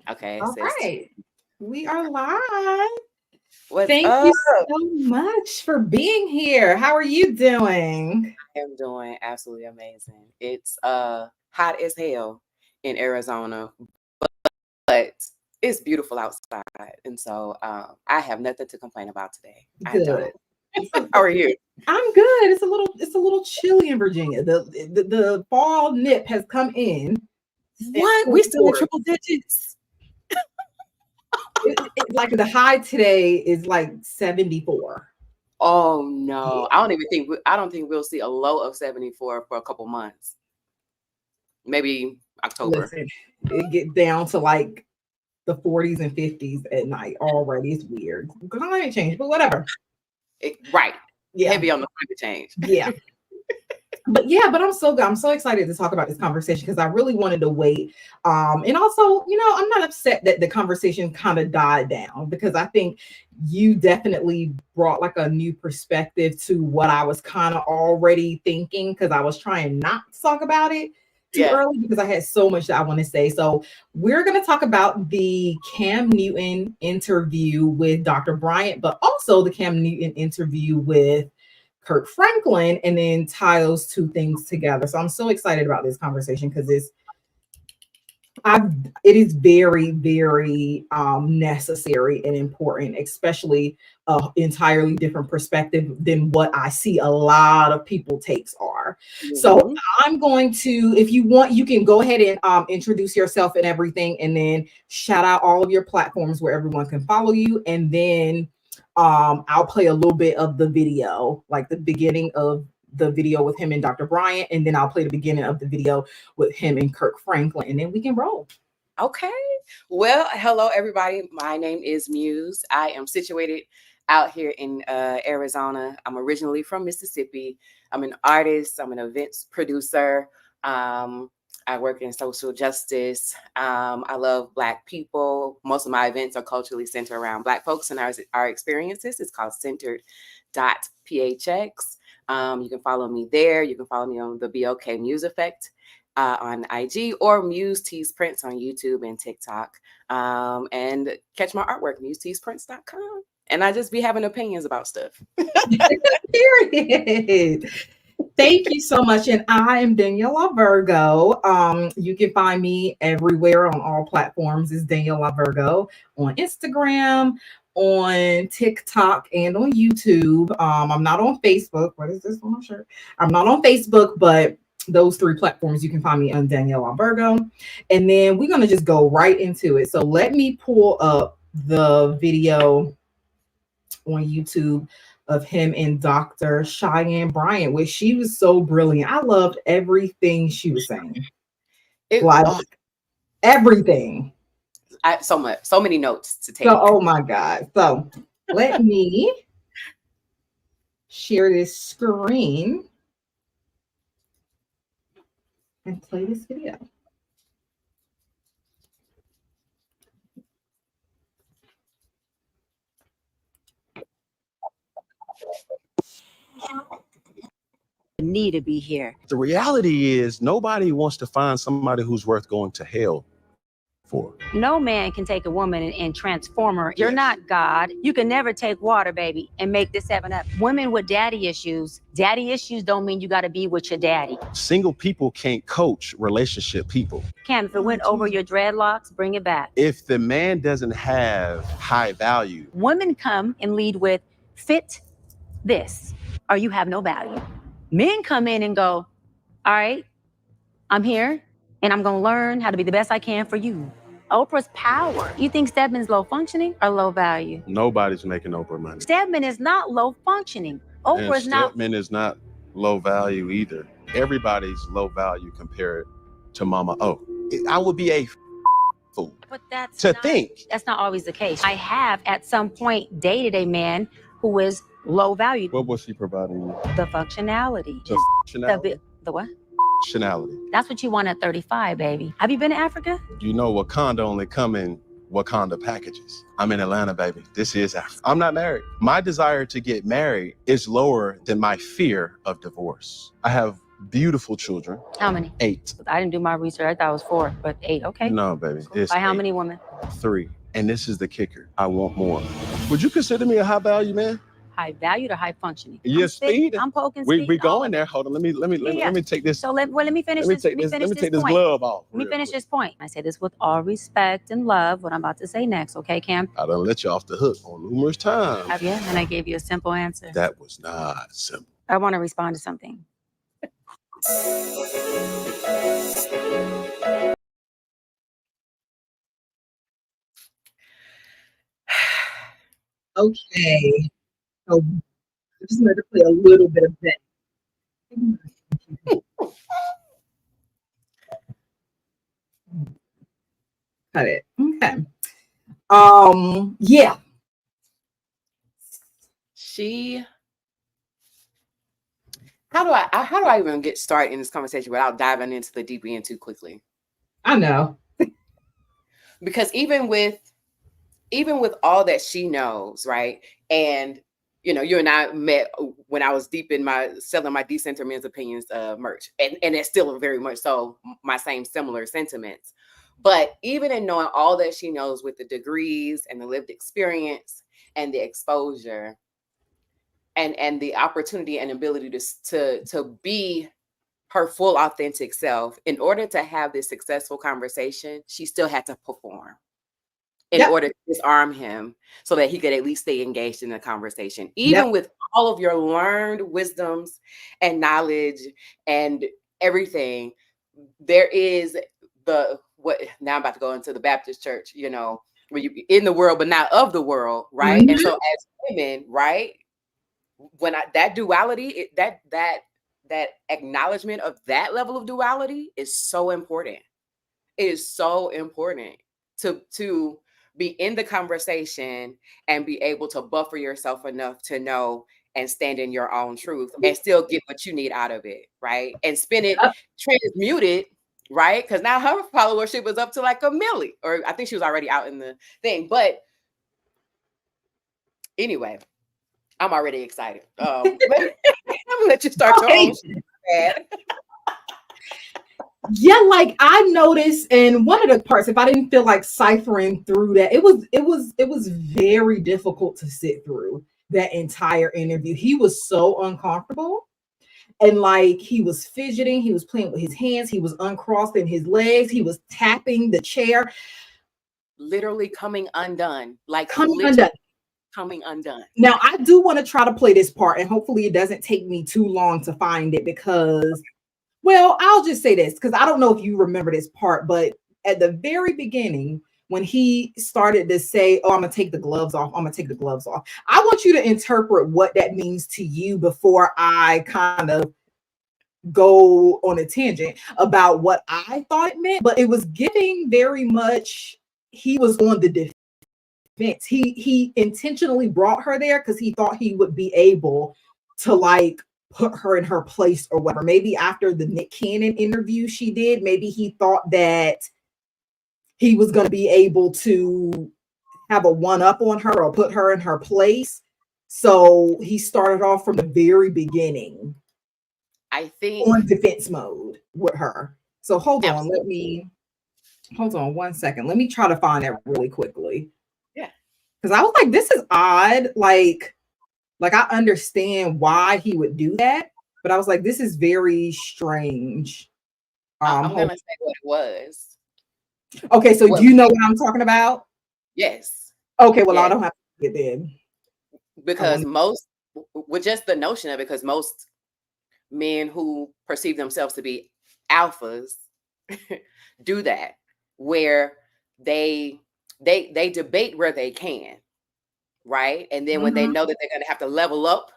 Okay, it All says right. We are live. what's Thank up? you so much for being here. How are you doing? I am doing absolutely amazing. It's hot as hell in Arizona, but it's beautiful outside. And so I have nothing to complain about today. I Good. don't. How are you? I'm good. It's a little chilly in Virginia. The fall nip has come in. And What? full We still in force. triple digits. Like the high today is like 74. Oh Yeah. no. I don't think we'll see a low of 74 for a couple months. Maybe October. Listen, it get down to like the 40s and 50s at night already. It's weird. Climate change, but whatever. Right. Yeah. Heavy on the climate change. Yeah. But I'm so good. I'm so excited to talk about this conversation because I really wanted to wait. And also, I'm not upset that the conversation kind of died down because I think you definitely brought like a new perspective to what I was kind of already thinking because I was trying not to talk about it too Yeah. early because I had so much that I want to say. So we're going to talk about the Cam Newton interview with Dr. Bryant, but also the Cam Newton interview with Kirk Franklin, and then tie those two things together. So I'm so excited about this conversation because it is very, very necessary and important, especially entirely different perspective than what I see a lot of people takes are. So Mhm. I'm going to, if you want, you can go ahead and introduce yourself and everything, and then shout out all of your platforms where everyone can follow you, and then I'll play a little bit of the video, like the beginning of the video with him and Dr. Bryant, and then I'll play the beginning of the video with him and Kirk Franklin, and then we can roll. Okay. Well, hello everybody. My name is Muse. I am situated out here in Arizona. I'm originally from Mississippi. I'm an artist. I'm an events producer. Um, I work in social justice. I love Black people. Most of my events are culturally centered around Black folks and our experiences. It's called centered.phx. You can follow me there. You can follow me on the BOK Muse Effect on IG, or Muse Tees Prints on YouTube and TikTok. And catch my artwork, museteesprints.com. And I just be having opinions about stuff. Period. Thank you so much. And I am Daniela Virgo. You can find me everywhere on all platforms. It's Daniela Virgo on Instagram, on TikTok, and on YouTube. I'm not on Facebook. What is this on my shirt? I'm not on Facebook, but those three platforms you can find me on Daniela Virgo. And then we're gonna just go right into it. So let me pull up the video on YouTube of him and Dr. Cheyenne Bryant, where she was so brilliant. I loved everything she was saying. It, Like oh, everything. so many notes to So, take. oh my God. So let me share this screen and play this video. Need to be here. The reality is nobody wants to find somebody who's worth going to hell for. No man can take a woman and transform her. You're Yes. not God. You can never take water, baby, and make this 7-Up. Women with daddy issues don't mean you got to be with your daddy. Single people can't coach relationship people. Cam, if it went over your dreadlocks, bring it back. If the man doesn't have high value, Women come and lead with fit this, or you have no value. Men come in and go, all right, I'm here, and I'm going to learn how to be the best I can for you. Oprah's power. You think Stedman's low functioning or low value? nobody's making Oprah money. Stedman is not low functioning. And Oprah's not. Stedman is not low value either. Everybody's low value compared to Mama O. I would be a fool But that's to not, think. That's not always the case. I have at some point dated a man who is low value. What was she providing you? The functionality. The functionality. The what? Functionality. That's what you want at 35, baby. Have you been to Africa? You know Wakanda only come in Wakanda packages. I'm in Atlanta, baby. This is Africa. I'm not married. My desire to get married is lower than my fear of divorce. I have beautiful children. How many? 8. I didn't do my research. I thought it was 4, but 8. Okay. No, baby. It's By how 8. many women? 3. And this is the kicker. I want more. Would you consider me a high value man? High valued or high functioning? Yes, speed. I'm poking We speed. going there. Hold on. Let me take this. So let me finish Let me this. take Let me finish this point. glove off. Let me finish this point. I say this with all respect and love. What I'm about to say next, okay, Cam? I done let you off the hook on numerous times. Have you? And I gave you a simple answer. That was not simple. I want to respond to something. Okay. So I just wanted to play a little bit of that. Cut it. Okay. Yeah. How do I even get started in this conversation without diving into the deep end too quickly? I know. Because even with all that she knows, right? And you and I met when I was deep in selling my Decenter Men's Opinions merch. And it's still very much so my same similar sentiments. But even in knowing all that she knows with the degrees and the lived experience and the exposure and the opportunity and ability to be her full authentic self, in order to have this successful conversation, she still had to perform in order to disarm him so that he could at least stay engaged in the conversation. Even with all of your learned wisdoms and knowledge and everything, there is now I'm about to go into the Baptist church, where you in the world, but not of the world, right? Mm-hmm. And so as women, right, when that duality, that acknowledgement of that level of duality is so important. It is so important to be in the conversation and be able to buffer yourself enough to know and stand in your own truth and still get what you need out of it, right? And spin it, transmute it, right? Because now her followership was up to like 1 million, or I think she was already out in the thing. But anyway, I'm already excited. Let me let you start your own shit. Yeah, like I noticed in one of the parts, if I didn't feel like ciphering through that, it was very difficult to sit through that entire interview. He was so uncomfortable, and like he was fidgeting, he was playing with his hands, he was uncrossing his legs, he was tapping the chair, literally coming undone, like coming undone. Now I do want to try to play this part, and hopefully it doesn't take me too long to find it, because well, I'll just say this, because I don't know if you remember this part, but at the very beginning, when he started to say, oh, I'm going to take the gloves off, I want you to interpret what that means to you before I kind of go on a tangent about what I thought it meant. But it was giving very much, he was on the defense. He intentionally brought her there because he thought he would be able to like put her in her place or whatever. Maybe after the Nick Cannon interview she did, maybe he thought that he was going to be able to have a one-up on her or put her in her place. So he started off from the very beginning, I think, on defense mode with her. So hold on, hold on 1 second. Let me try to find that really quickly. Yeah. Because I was like, this is odd. Like I understand why he would do that, but I was like, this is very strange. I'm going to say what it was. Okay, so do you know what I'm talking about? Yes. Okay, well, I don't have to get in. Because with just the notion of it, because most men who perceive themselves to be alphas do that, where they debate where they can. Right. And then when they know that they're going to have to level up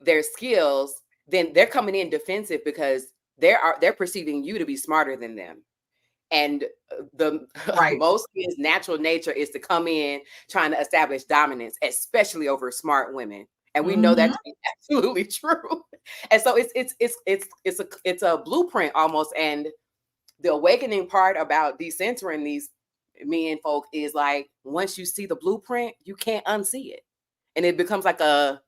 their skills, then they're coming in defensive because they're perceiving you to be smarter than them. And most men's natural nature is to come in trying to establish dominance, especially over smart women. And we know that to be absolutely true. And so it's a blueprint almost. And the awakening part about decentering these men folk is like, once you see the blueprint, you can't unsee it. And it becomes like a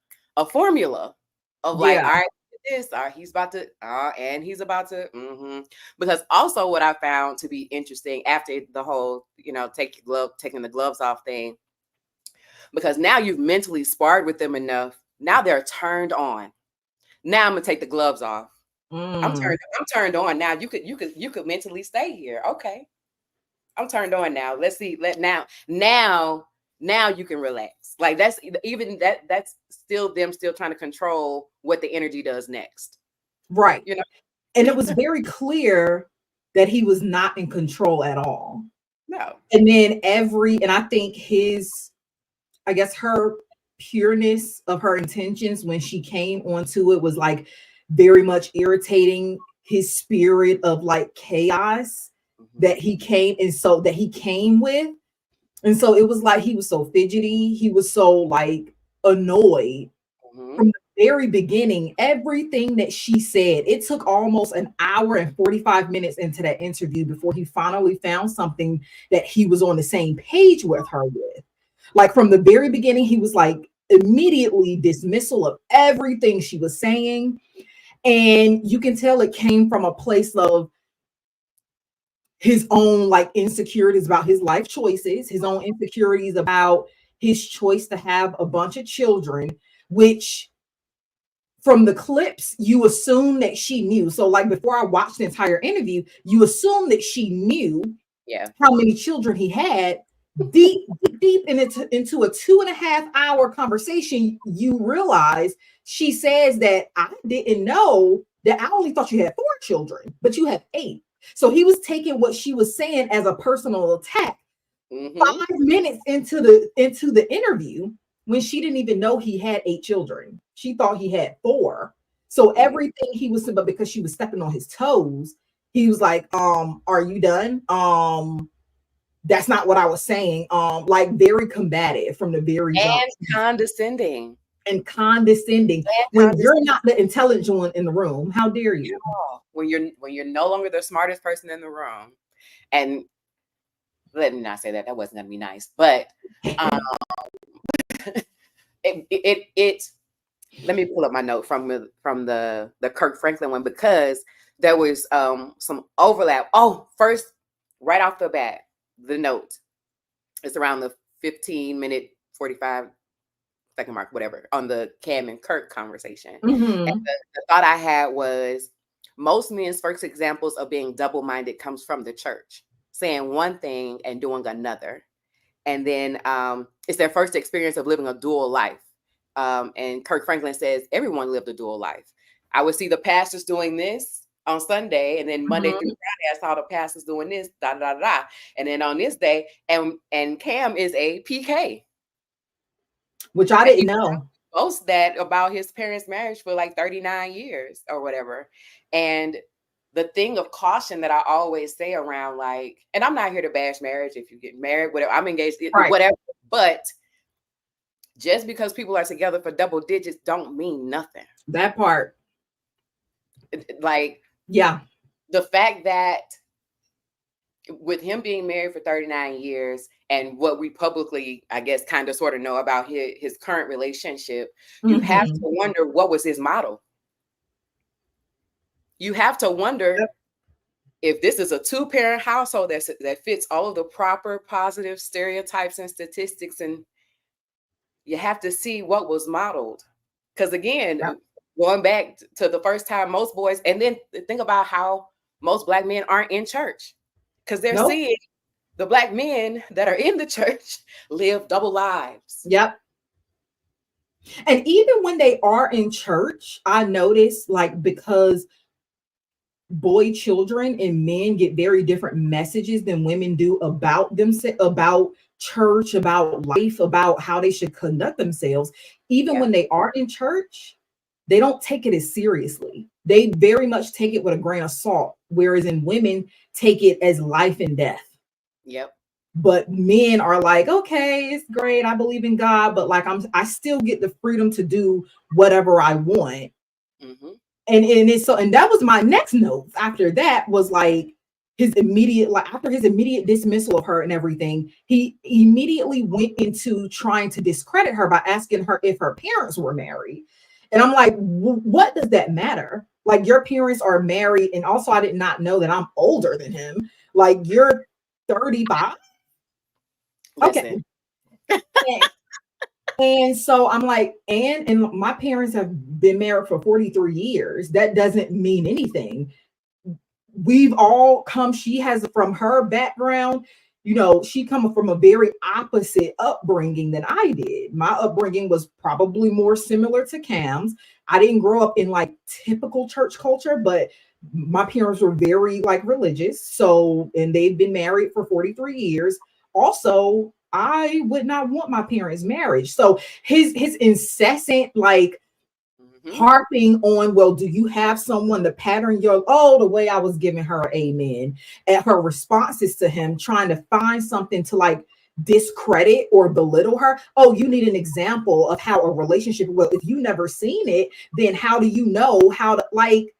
formula of like, all right, this, or he's about to, and he's about to, because also what I found to be interesting after the whole, taking the gloves off thing, because now you've mentally sparred with them enough. Now they're turned on. Now I'm gonna take the gloves off. I'm turned on now. You could mentally stay here. Okay. I'm turned on now. Let's see. Now you can relax. Like that's still them still trying to control what the energy does next. Right. And it was very clear that he was not in control at all. No. And then and I think her pureness of her intentions when she came onto it was like very much irritating his spirit of like chaos that he came with. And so it was like he was so fidgety, he was so like annoyed from the very beginning. Everything that she said, it took almost an hour and 45 minutes into that interview before he finally found something that he was on the same page with her with. Like from the very beginning, he was like immediately dismissal of everything she was saying. And you can tell it came from a place of his own like insecurities about his life choices, his own insecurities about his choice to have a bunch of children, which from the clips, you assume that she knew. So like before I watched the entire interview, you assume that she knew how many children he had. Deep into a 2.5 hour conversation, you realize she says that I didn't know that. I only thought you had 4 children, but you have 8. So he was taking what she was saying as a personal attack. 5 minutes into the interview, when she didn't even know he had 8 children, she thought he had 4. So everything he was saying, but because she was stepping on his toes, he was like, "Are you done? That's not what I was saying." Like very combative from the very jump. Condescending. When you're not the intelligent one in the room, how dare you? When you're no longer the smartest person in the room. And let me not say that wasn't gonna be nice, but it let me pull up my note from the Kirk Franklin one, because there was some overlap. First, right off the bat, the note, it's around the 15-minute 45-second mark, whatever, on the Cam and Kirk conversation. And the thought I had was, most men's first examples of being double-minded comes from the church, saying one thing and doing another. And then it's their first experience of living a dual life. And Kirk Franklin says everyone lived a dual life. I would see the pastors doing this on Sunday, and then Monday through Friday, I saw the pastors doing this, and then on this day, and Cam is a PK, which I didn't know. Boasts that about his parents' marriage for like 39 years or whatever. And the thing of caution that I always say around, like, and I'm not here to bash marriage. If you get married, whatever, I'm engaged, whatever, but just because people are together for double digits don't mean nothing. That part. Like, yeah, the fact that with him being married for 39 years and what we publicly, I guess, kind of sort of know about his current relationship, you have to wonder, what was his model? You have to wonder if this is a 2-parent household that fits all of the proper positive stereotypes and statistics, and you have to see what was modeled. Because again, going back to the first time most boys, and then think about how most Black men aren't in church, because they're seeing the Black men that are in the church live double lives. Yep. And even when they are in church, I notice, like, because boy children and men get very different messages than women do about themselves, about church, about life, about how they should conduct themselves. Even when they are in church, they don't take it as seriously. They very much take it with a grain of salt, whereas in women take it as life and death. Yep. But men are like, okay, it's great, I believe in God, but like I still get the freedom to do whatever I want. And it's so, and that was my next note after that, was like his immediate, like after his immediate dismissal of her and everything, he immediately went into trying to discredit her by asking her if her parents were married. And I'm like, what does that matter? Like, your parents are married. And also, I did not know that I'm older than him. Like, you're 35. Okay. Listen. And so I'm like, and my parents have been married for 43 years. That doesn't mean anything. We've all come, she has, from her background, you know, she come from a very opposite upbringing than I did. My upbringing was probably more similar to Cam's. I didn't grow up in like typical church culture, but my parents were very like religious. So, and they've been married for 43 years. Also, I would not want my parents' marriage. So his incessant like harping on, well, do you have someone to pattern your, oh, the way I was giving her amen at her responses to him, trying to find something to like discredit or belittle her. Oh, you need an example of how a relationship, well, if you never seen it, then how do you know how to, like,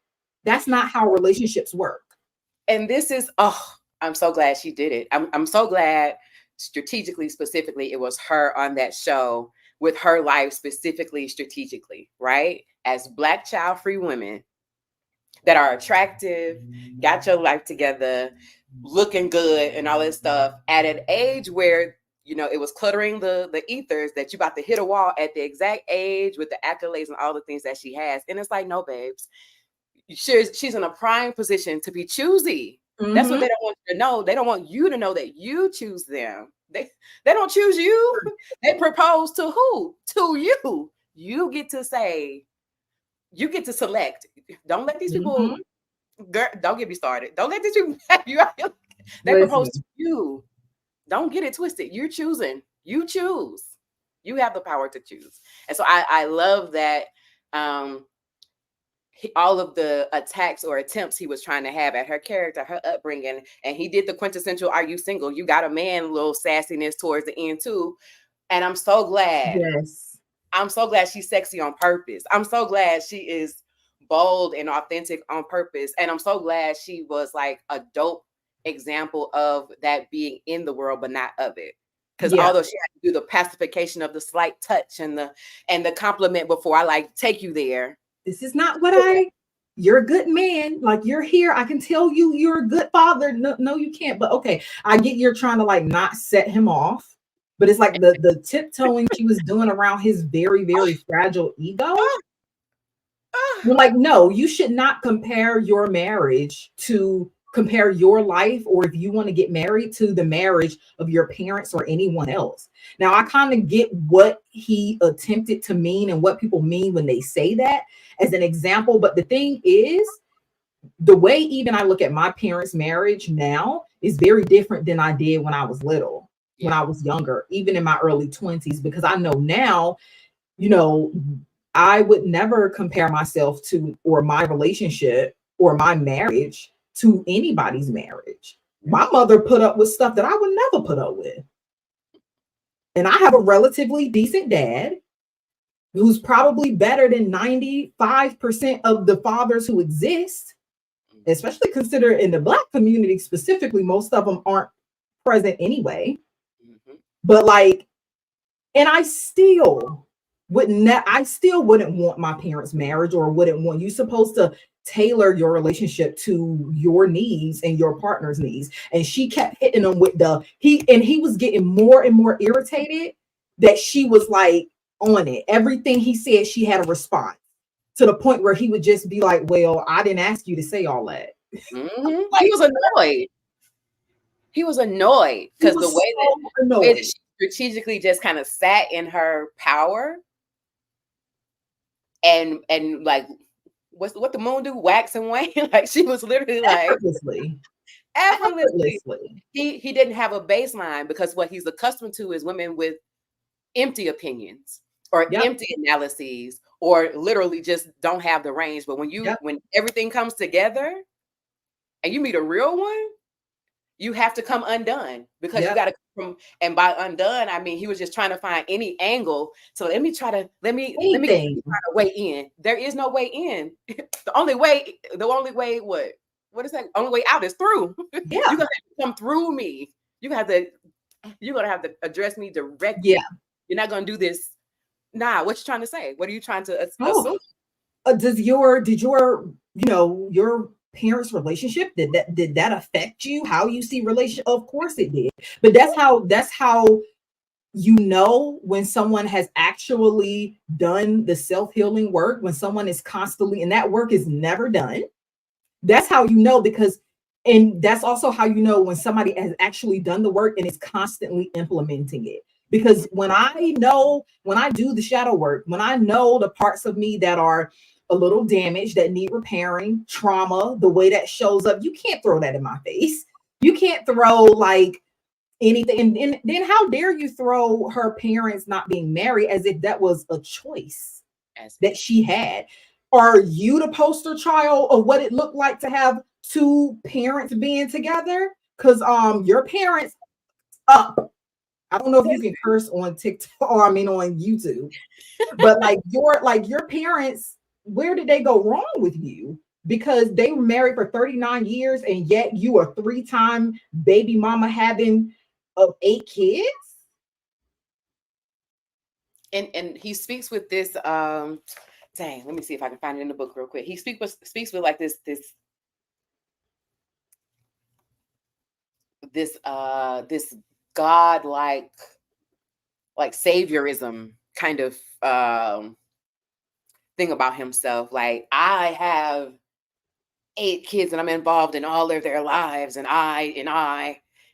that's not how relationships work. And this is, oh, I'm so glad she did it. I'm so glad strategically, specifically, it was her on that show with her life specifically, strategically, right? As Black child-free women that are attractive, got your life together, looking good and all this stuff at an age where, you know, it was cluttering the ethers that you about to hit a wall at the exact age with the accolades and all the things that she has. And it's like, no, babes, she's in a prime position to be choosy. That's what they don't want you to know. They don't want you to know that you choose them. They don't choose you. They propose to who? To you. You get to say, you get to select. Don't let these people, girl, don't get me started. Don't let these people have you out here. They propose to you. Don't get it twisted. You're choosing. You choose. You have the power to choose. And so I love that all of the attacks or attempts he was trying to have at her character, her upbringing, and he did the quintessential "Are you single? You got a man" little sassiness towards the end too. And I'm so glad. Yes. I'm so glad she's sexy on purpose. I'm so glad she is bold and authentic on purpose. And I'm so glad she was like a dope example of that being in the world, but not of it. Because although she had to do the pacification of the slight touch and the compliment before I like take you there. This is not what you're a good man. Like, you're here. I can tell you you're a good father. No, you can't. But okay, I get you're trying to like not set him off. But it's like the tiptoeing she was doing around his very, very fragile ego. You're like, no, you should not compare your marriage to compare your life, or if you want to get married, to the marriage of your parents or anyone else. Now, I kind of get what he attempted to mean and what people mean when they say that as an example. But the thing is, the way even I look at my parents' marriage now is very different than I did when I was little, when I was younger, even in my early 20s, because I know now, you know, I would never compare myself to, or my relationship or my marriage to anybody's marriage. My mother put up with stuff that I would never put up with. And I have a relatively decent dad who's probably better than 95% of the fathers who exist, especially consider in the Black community specifically, most of them aren't present anyway. But like, and I still wouldn't want my parents' marriage, or wouldn't want, you supposed to tailor your relationship to your needs and your partner's needs. And she kept hitting him with he was getting more and more irritated that she was like on it. Everything he said, she had a response, to the point where he would just be like, well, I didn't ask you to say all that. Like, he was annoyed. He was annoyed because the way that she strategically just kind of sat in her power and like, what the moon do? Wax and wane. Like, she was literally like effortlessly. He didn't have a baseline, because what he's accustomed to is women with empty opinions or empty analyses, or literally just don't have the range. But when everything comes together and you meet a real one, you have to come undone, because you got to come from, and by undone, I meis he was just trying to find any angle. So let me try to weigh in. There is no way in. The only way, what is that? Only way out is through. You're gonna have to come through me. You're gonna have to address me directly. You're not gonna do this Nah, what you trying to say? What are you trying to Oh, assume? did your your parents' relationship, did that affect you? How you see relation? Of course it did. But that's how you know when someone has actually done the self-healing work, when someone is constantly, and that work is never done. That's how you know, because, and that's also how you know when somebody has actually done the work and is constantly implementing it. Because when I know, when I do the shadow work, when I know the parts of me that are a little damaged, that need repairing, trauma, the way that shows up, you can't throw that in my face. You can't throw like anything. And then how dare you throw her parents not being married as if that was a choice that she had? Are you the poster child of what it looked like to have two parents being together? Because your parents up. I don't know if you can curse on TikTok or I mean on YouTube, but like your parents, where did they go wrong with you? Because they were married for 39 years and yet you are three-time baby mama having of 8 kids. And he speaks with this dang, let me see if I can find it in the book real quick. He speaks with like this God like saviorism kind of thing about himself. Like, I have 8 kids and I'm involved in all of their lives, and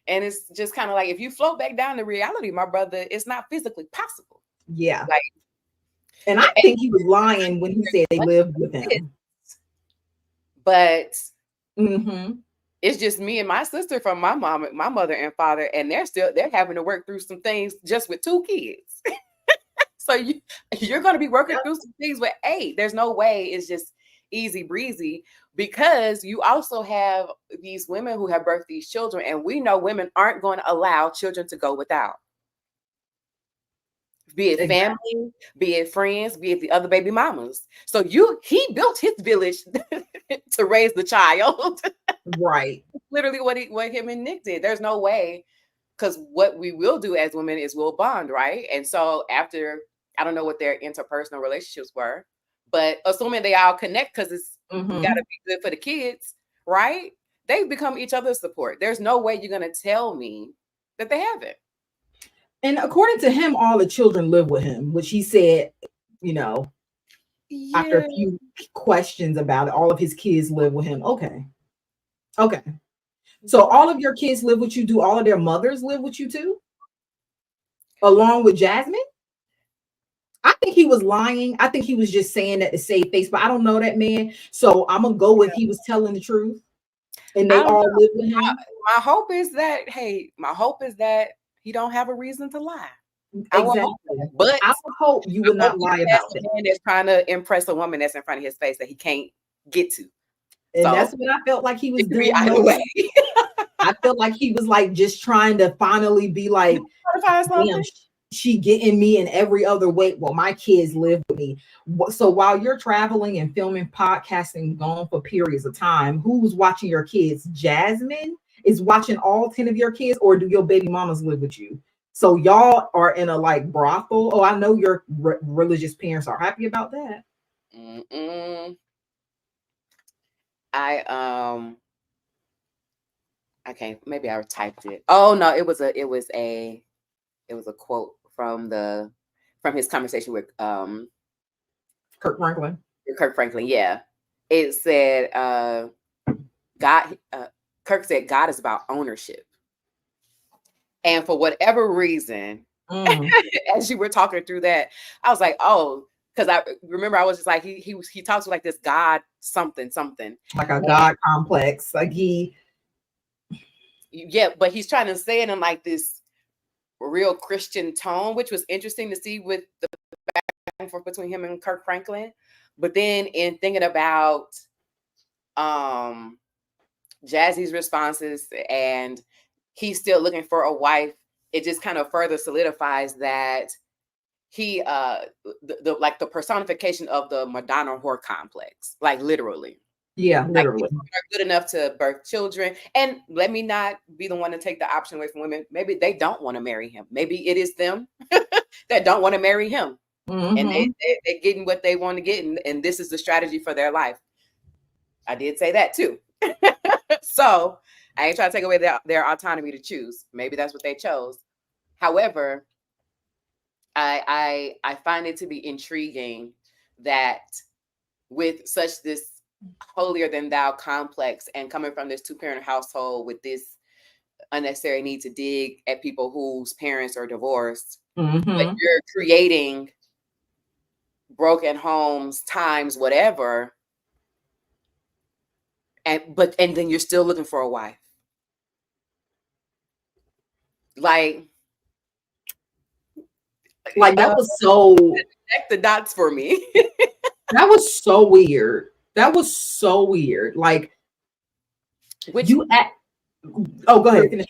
it's just kind of like, if you float back down to reality, my brother, it's not physically possible. Yeah. Like, and I think he was lying when he said they lived with him. But mm-hmm. It's just me and my sister from my mother and father, and they're having to work through some things just with 2 kids. So you're going to be working through some things with 8. There's no way it's just easy breezy, because you also have these women who have birthed these children, and we know women aren't going to allow children to go without. Be it family, be it friends, be it the other baby mamas. So he built his village to raise the child. Right. Literally what him and Nick did. There's no way, because what we will do as women is we'll bond, right? And so after, I don't know what their interpersonal relationships were, but assuming they all connect, because it's got to be good for the kids, right? They become each other's support. There's no way you're going to tell me that they haven't. And according to him, all the children live with him, which he said, after a few questions about it, all of his kids live with him. Okay. So all of your kids live with you. Do all of their mothers live with you too? Along with Jasmine? I think he was lying. I think he was just saying that to save face, but I don't know that man. So I'm going to go with he was telling the truth. And they all live with him. My hope is that he don't have a reason to lie. Exactly. But I would hope you would not lie about it. Man that's trying to impress a woman that's in front of his face that he can't get to. And that's what I felt like he was doing. Either way. I felt like he was like just trying to finally be like, damn, she getting me in every other way. Well, my kids live with me. So while you're traveling and filming, podcasting, gone for periods of time, who's watching your kids? Jasmine is watching all 10 of your kids, or do your baby mamas live with you? So y'all are in a like brothel. Oh, I know your religious parents are happy about that. Okay, maybe I typed it. Oh no, it was a quote from his conversation with Kirk Franklin. Kirk Franklin, yeah. It said Kirk said God is about ownership. And for whatever reason, as you were talking through that, I was like, oh, because I remember I was just like, he talks like this God something like a God complex, like but he's trying to say it in like this real Christian tone, which was interesting to see with the back and forth between him and Kirk Franklin. But then in thinking about Jazzy's responses and he's still looking for a wife, it just kind of further solidifies that he the personification of the Madonna-whore complex, like literally. Yeah, literally. Like, are good enough to birth children. And let me not be the one to take the option away from women. Maybe they don't want to marry him. Maybe it is them that don't want to marry him. and they're getting what they want to get, and this is the strategy for their life. I did say that too. So I ain't trying to take away their autonomy to choose. Maybe that's what they chose. However, I find it to be intriguing that with such this holier than thou complex, and coming from this 2-parent household with this unnecessary need to dig at people whose parents are divorced, but you're creating broken homes times whatever, and then you're still looking for a wife. Like that was so connect the dots for me. That was so weird. That was so weird. Like, go ahead, finish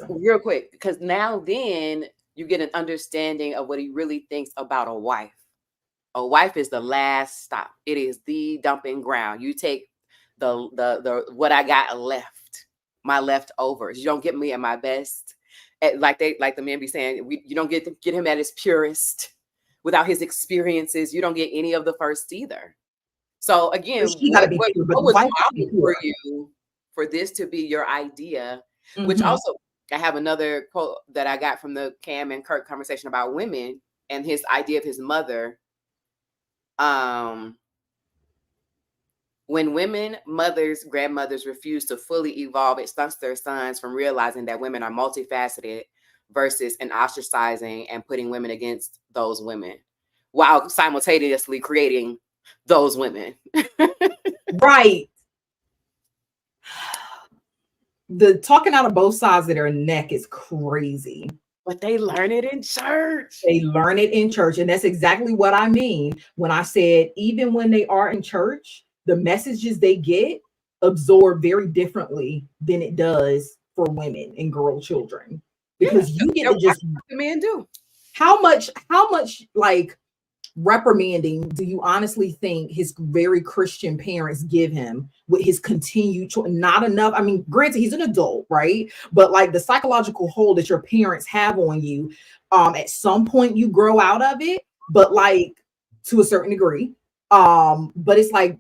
real quick, because now then you get an understanding of what he really thinks about a wife. A wife is the last stop. It is the dumping ground. You take the what I got left, my leftovers. You don't get me at my best. Like the men be saying, you don't get him at his purest. Without his experiences, you don't get any of the first either. So again, what was modeled for you for this to be your idea? Which also, I have another quote that I got from the Cam and Kirk conversation about women and his idea of his mother. When women, mothers, grandmothers refuse to fully evolve, it stunts their sons from realizing that women are multifaceted versus an ostracizing and putting women against those women while simultaneously creating those women. Right. The talking out of both sides of their neck is crazy. But they learn it in church. They learn it in church. And that's exactly what I mean when I said, even when they are in church, the messages they get absorb very differently than it does for women and girl children. Because you get to just the men do. How much like reprimanding do you honestly think his very Christian parents give him with his continued not enough? I mean, granted, he's an adult, right? But like the psychological hold that your parents have on you, at some point you grow out of it, but like to a certain degree. But it's like,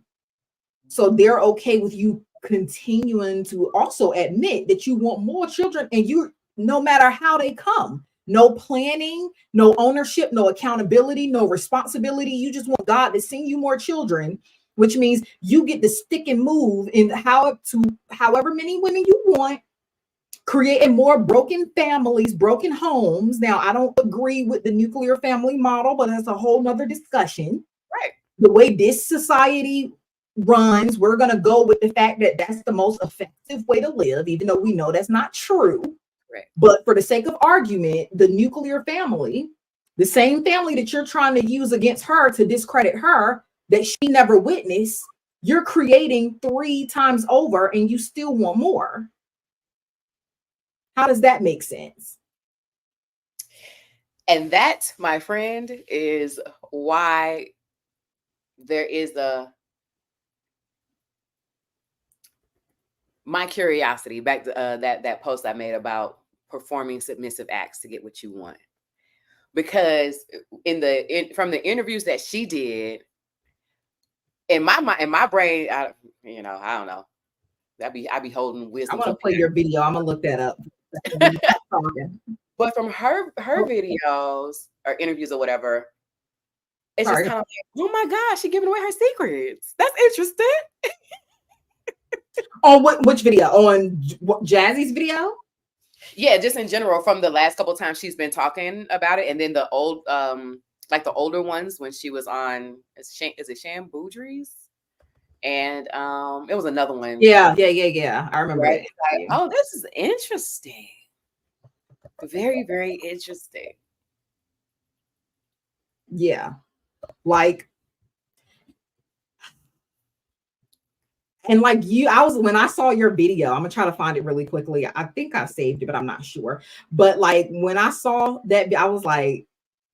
so they're okay with you continuing to also admit that you want more children, and you, no matter how they come, no planning, no ownership, no accountability, no responsibility. You just want God to send you more children, which means you get to stick and move in however many women you want, creating more broken families, broken homes. Now, I don't agree with the nuclear family model, but that's a whole nother discussion. Right. The way this society runs, we're going to go with the fact that that's the most effective way to live, even though we know that's not true. Right. But for the sake of argument, the nuclear family, the same family that you're trying to use against her to discredit her, that she never witnessed, you're creating 3 times over, and you still want more. How does that make sense? And that, my friend, is why there is my curiosity back to that post I made about performing submissive acts to get what you want. Because from the interviews that she did, in my brain, I don't know. I be holding wisdom. I want to play your video. I'm gonna look that up. But from her videos or interviews or whatever, it's just kind of like, oh my gosh, she's giving away her secrets. That's interesting. On which video? On Jazzy's video? Yeah, just in general, from the last couple of times she's been talking about it, and then the old, like the older ones when she was on, is it Cheyenne Bryant? And it was another one. Yeah. I remember. Right? Like, oh, this is interesting. Very, very interesting. Yeah, like. And like when I saw your video, I'm gonna try to find it really quickly. I think I saved it, but I'm not sure. But like when I saw that, I was like,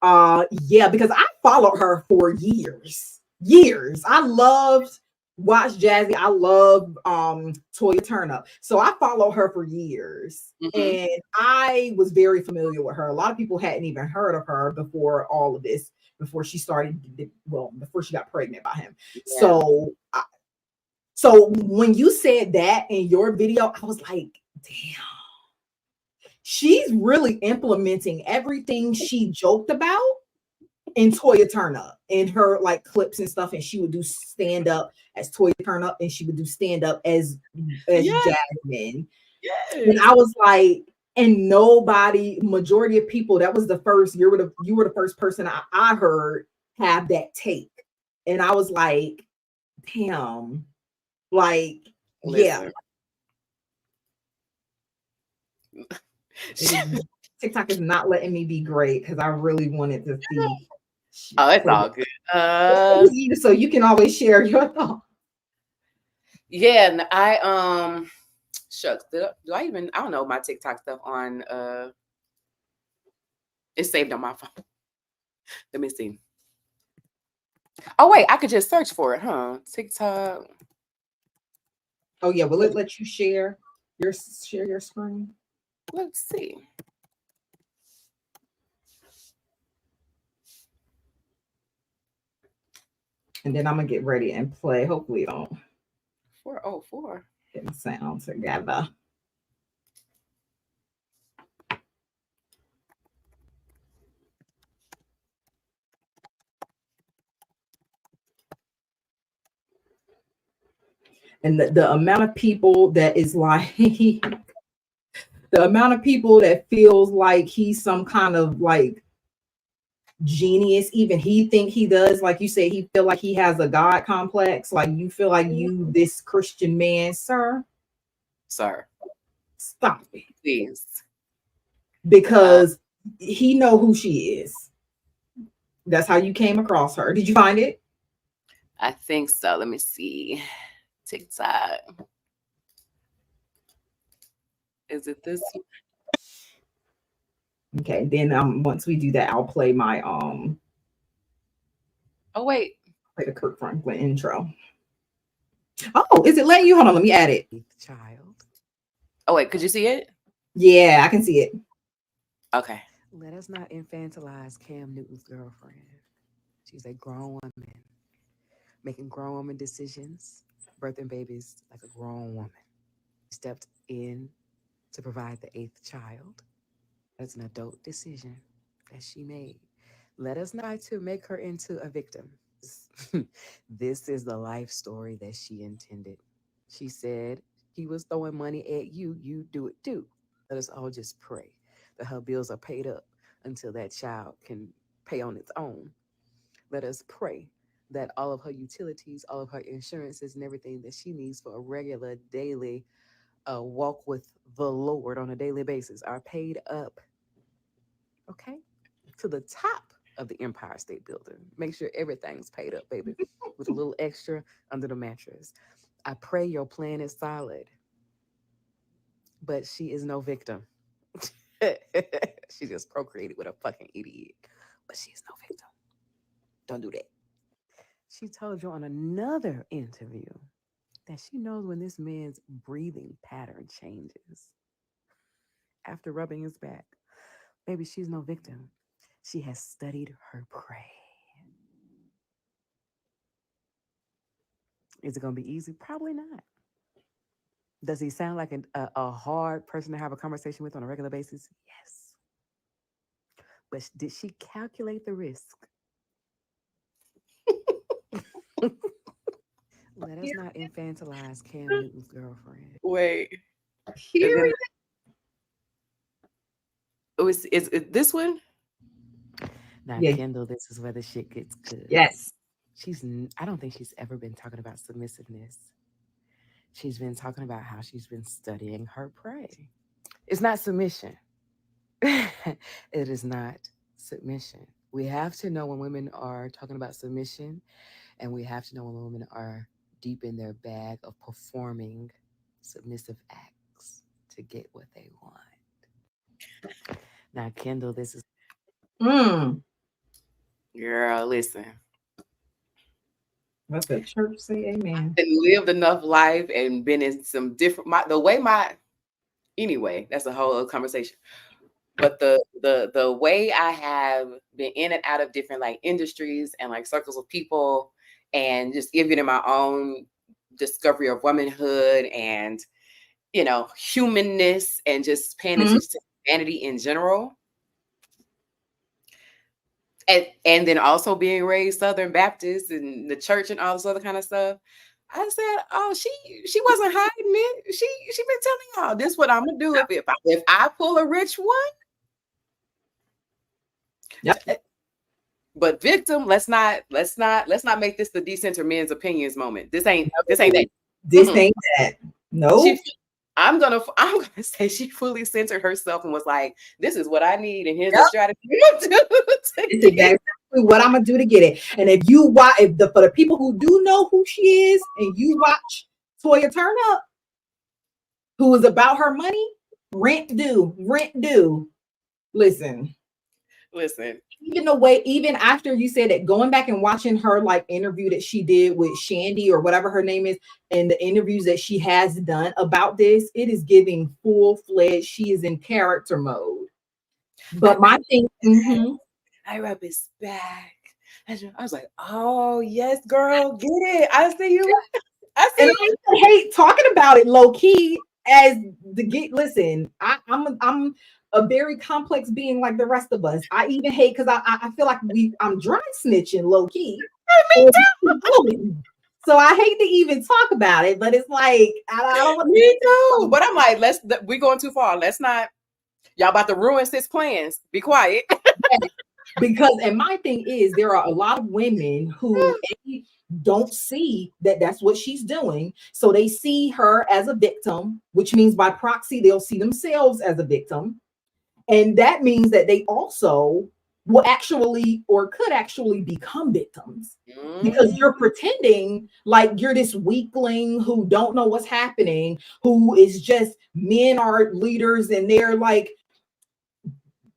yeah, because I followed her for years. I loved watch Jazzy. I love Toya Turnup. So I follow her for years. And I was very familiar with her. A lot of people hadn't even heard of her before all of this, before she before she got pregnant by him. Yeah. So when you said that in your video, I was like, damn, she's really implementing everything she joked about in Toya Turnup in her like clips and stuff. And she would do stand up as Toya Turnup, and she would do stand up as Jasmine. Yes. And I was like, and majority of people, that was the first, you were the first person I heard have that take. And I was like, damn, like, listen. Yeah. TikTok is not letting me be great because I really wanted to see. Oh, it's all good. So you can always share your thoughts. Yeah, I shucks. Do I don't know my TikTok stuff on it's saved on my phone. Let me see. Oh wait, I could just search for it, huh? TikTok. Oh yeah, will it let you share your screen? Let's see. And then I'm gonna get ready and play. Hopefully, don't 404 get sound together. And the amount of people that is like the amount of people that feels like he's some kind of like genius, even he think he does, like you say, he feel like he has a God complex, like you feel like you this Christian man, sir, stop it, please, because he know who she is. That's how you came across her. Did you find it? I think so. Let me see. TikTok. Is it this? Okay, then once we do that, I'll play my Oh wait. Play the Kirk Franklin intro. Oh, is it letting you? Hold on, let me add it. Child. Oh wait, could you see it? Yeah, I can see it. Okay. Let us not infantilize Cam Newton's girlfriend. She's a grown woman, making grown woman decisions, birthing babies like a grown woman. Stepped in to provide the 8th child. That's an adult decision that she made. Let us not try to make her into a victim. This is the life story that she intended. She said he was throwing money at you, you do it too. Let us all just pray that her bills are paid up until that child can pay on its own. Let us pray that all of her utilities, all of her insurances, and everything that she needs for a regular daily walk with the Lord on a daily basis are paid up. Okay? To the top of the Empire State Building. Make sure everything's paid up, baby, with a little extra under the mattress. I pray your plan is solid, but she is no victim. She just procreated with a fucking idiot, but she's no victim. Don't do that. She told you on another interview that she knows when this man's breathing pattern changes after rubbing his back. Maybe she's no victim. She has studied her prey. Is it going to be easy? Probably not. Does he sound like a hard person to have a conversation with on a regular basis? Yes. But did she calculate the risk? Let us not infantilize Cam Newton's girlfriend. Wait. Is it this one? Now, yeah. Kendall, this is where the shit gets good. Yes. I don't think she's ever been talking about submissiveness. She's been talking about how she's been studying her prey. It's not submission. It is not submission. We have to know when women are talking about submission, and we have to know when women are deep in their bag of performing submissive acts to get what they want. Now, Kendall, this is... Girl, listen. Let the church say amen. And lived enough life and been in some different anyway, that's a whole other conversation. But the way I have been in and out of different like industries and like circles of people, and just even in my own discovery of womanhood and humanness, and just paying Mhm. attention to humanity in general, and then also being raised Southern Baptist and the church and all this other kind of stuff. I said, oh, she wasn't hiding it. She been telling y'all this what I'm gonna do if I pull a rich one. Yep. But victim, let's not make this the decenter men's opinions moment. This ain't that. This ain't that. No. I'm gonna say she fully centered herself and was like, "This is what I need, and here's the strategy to do." It's exactly what I'm gonna do to get it. And if you watch, for the people who do know who she is, and you watch Toya Turn Up, who is about her money, rent due. Listen. Even after you said it, going back and watching her like interview that she did with Shandy or whatever her name is, and the interviews that she has done about this, it is giving full-fledged. She is in character mode. But my thing, I rub his back. I was like, oh yes, girl, get it. I see you. And I hate talking about it low key as listen, I'm a very complex being like the rest of us. I even hate because I feel like I'm dry snitching low key. Me too. So I hate to even talk about it, but it's like I don't want me too. But I'm like, we're going too far. Let's not. Y'all about to ruin sis plans. Be quiet. Because, and my thing is, there are a lot of women who don't see that that's what she's doing. So they see her as a victim, which means by proxy, they'll see themselves as a victim. And that means that they also will actually or could actually become victims because you're pretending like you're this weakling who don't know what's happening, who is just men are leaders and they're like,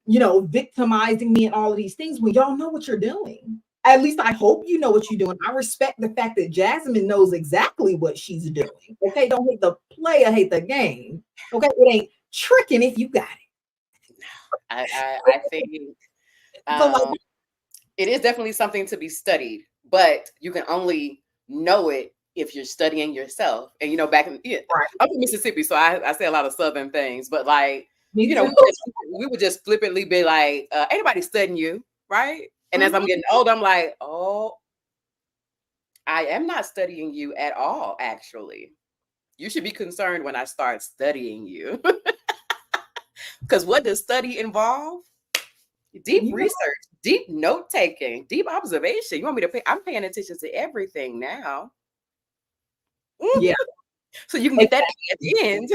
victimizing me and all of these things when y'all know what you're doing. At least I hope you know what you're doing. I respect the fact that Jasmine knows exactly what she's doing. Okay, don't hate the player, hate the game. Okay, it ain't tricking if you got it. I think it is definitely something to be studied, but you can only know it if you're studying yourself. And back in I'm from Mississippi, so I say a lot of Southern things, but like we would just flippantly be like, ain't nobody studying you, right? And as I'm getting older, I'm like, oh, I am not studying you at all, actually. You should be concerned when I start studying you. Because what does study involve? Deep research, deep note taking, deep observation. You want me to pay? I'm paying attention to everything now. Yeah. So you can get that at the end.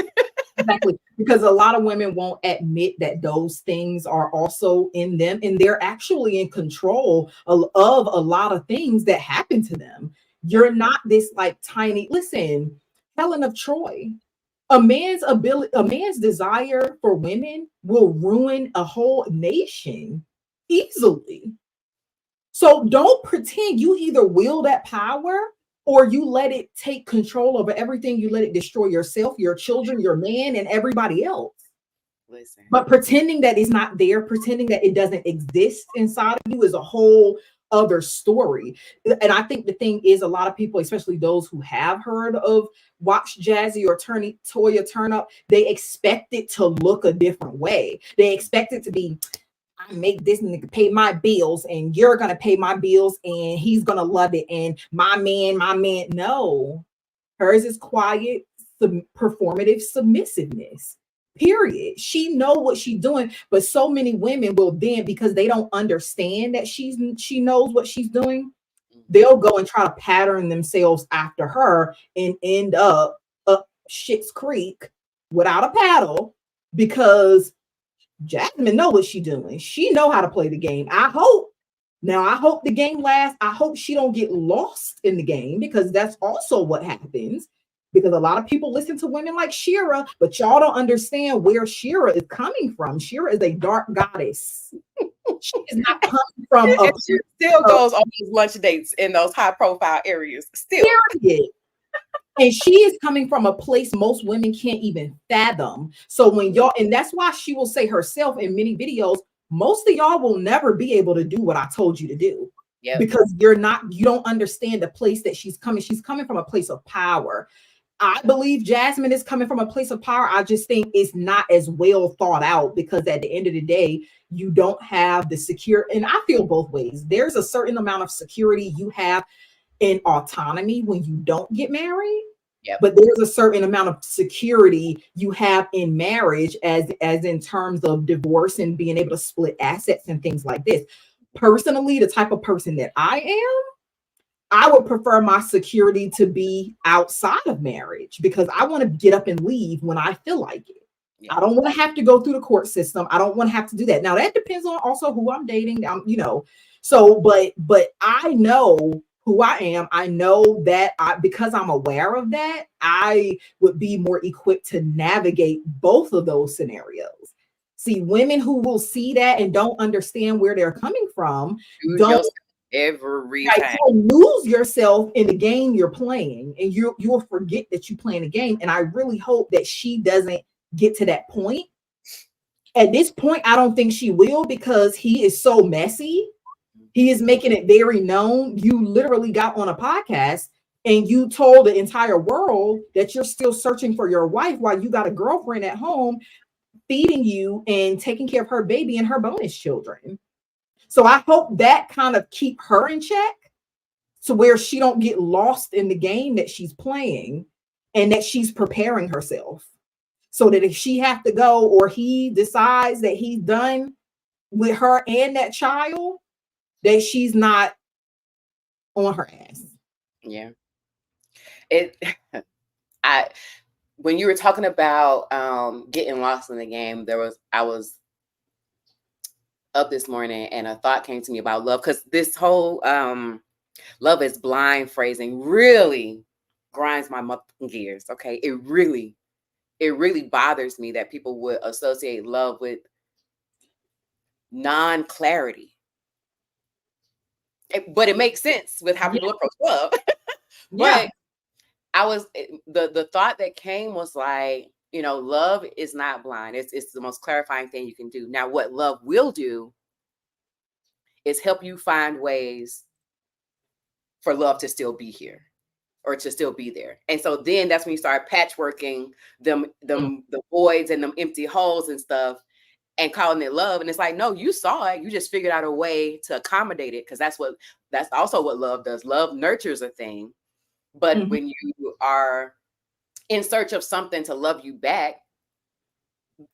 Exactly. Because a lot of women won't admit that those things are also in them, and they're actually in control of a lot of things that happen to them. You're not this like tiny, listen, Helen of Troy. A man's desire for women will ruin a whole nation easily. So don't pretend you either will that power or you let it take control over everything. You let it destroy yourself, your children, your man, and everybody else. Listen. But pretending that it's not there, pretending that it doesn't exist inside of you is a whole other story. And I think the thing is, a lot of people, especially those who have heard of Watch Jazzy or Toya Turn Up, they expect it to look a different way. They expect it to be, I make this nigga pay my bills and you're gonna pay my bills and he's gonna love it. And my man. No, hers is quiet, performative submissiveness. Period. She know what she's doing, but so many women will then, because they don't understand that she knows what she's doing, they'll go and try to pattern themselves after her and end up Schitt's Creek without a paddle because Jasmine know what she's doing. She know how to play the game. I hope the game lasts. I hope she don't get lost in the game because that's also what happens. Because a lot of people listen to women like Shira, but y'all don't understand where Shira is coming from. Shira is a dark goddess. She is not coming from a She still goes on these lunch dates in those high profile areas. Still. period. And she is coming from a place most women can't even fathom. So when y'all, and that's why she will say herself in many videos, most of y'all will never be able to do what I told you to do. Yep. Because you don't understand the place that she's coming. She's coming from a place of power. I believe Jasmine is coming from a place of power. I just think it's not as well thought out because at the end of the day, you don't have the secure, and I feel both ways. There's a certain amount of security you have in autonomy when you don't get married. Yep. But there's a certain amount of security you have in marriage as in terms of divorce and being able to split assets and things like this. Personally, the type of person that I am, I would prefer my security to be outside of marriage because I want to get up and leave when I feel like it. Yeah. I don't want to have to go through the court system. I don't want to have to do that. Now that depends on also who I'm dating. So, but I know who I am. I know that because I'm aware of that, I would be more equipped to navigate both of those scenarios. See, women who will see that and don't understand where they're coming from, don't every time. You'll lose yourself in the game you're playing, and you'll forget that you're playing a game. And I really hope that she doesn't get to that point. At this point, I don't think she will because he is so messy. He is making it very known. You literally got on a podcast and you told the entire world that you're still searching for your wife while you got a girlfriend at home feeding you and taking care of her baby and her bonus children. So I hope that kind of keep her in check to where she don't get lost in the game that she's playing and that she's preparing herself so that if she have to go or he decides that he's done with her and that child, that she's not on her ass. Yeah. When you were talking about getting lost in the game, I was up this morning and a thought came to me about love, because this whole love is blind phrasing really grinds my gears. Okay. It really bothers me that people would associate love with non-clarity. But it makes sense with how people approach love. But the thought that came was like, love is not blind. It's the most clarifying thing you can do. Now, what love will do is help you find ways for love to still be here or to still be there. And so then that's when you start patchworking the voids and them empty holes and stuff and calling it love. And it's like, no, you saw it. You just figured out a way to accommodate it. Because that's also what love does. Love nurtures a thing. But when you are in search of something to love you back,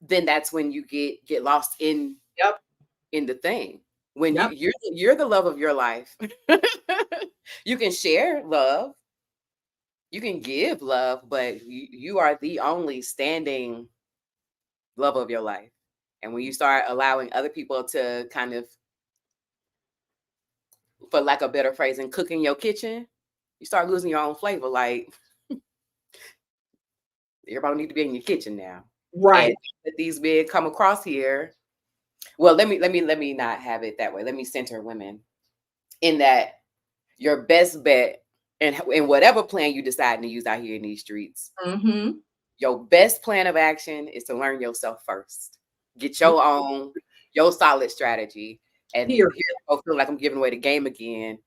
then that's when you get lost in the thing. When you're the love of your life, you can share love, you can give love, but you are the only standing love of your life. And when you start allowing other people to kind of, for lack of better phrasing, cook in your kitchen, you start losing your own flavor. Like, everybody need to be in your kitchen now, right? And that these men come across here. Well, let me not have it that way. Let me center women in that your best bet, and in whatever plan you decide to use out here in these streets, your best plan of action is to learn yourself first. Get your own, your solid strategy. And here I feel like I'm giving away the game again.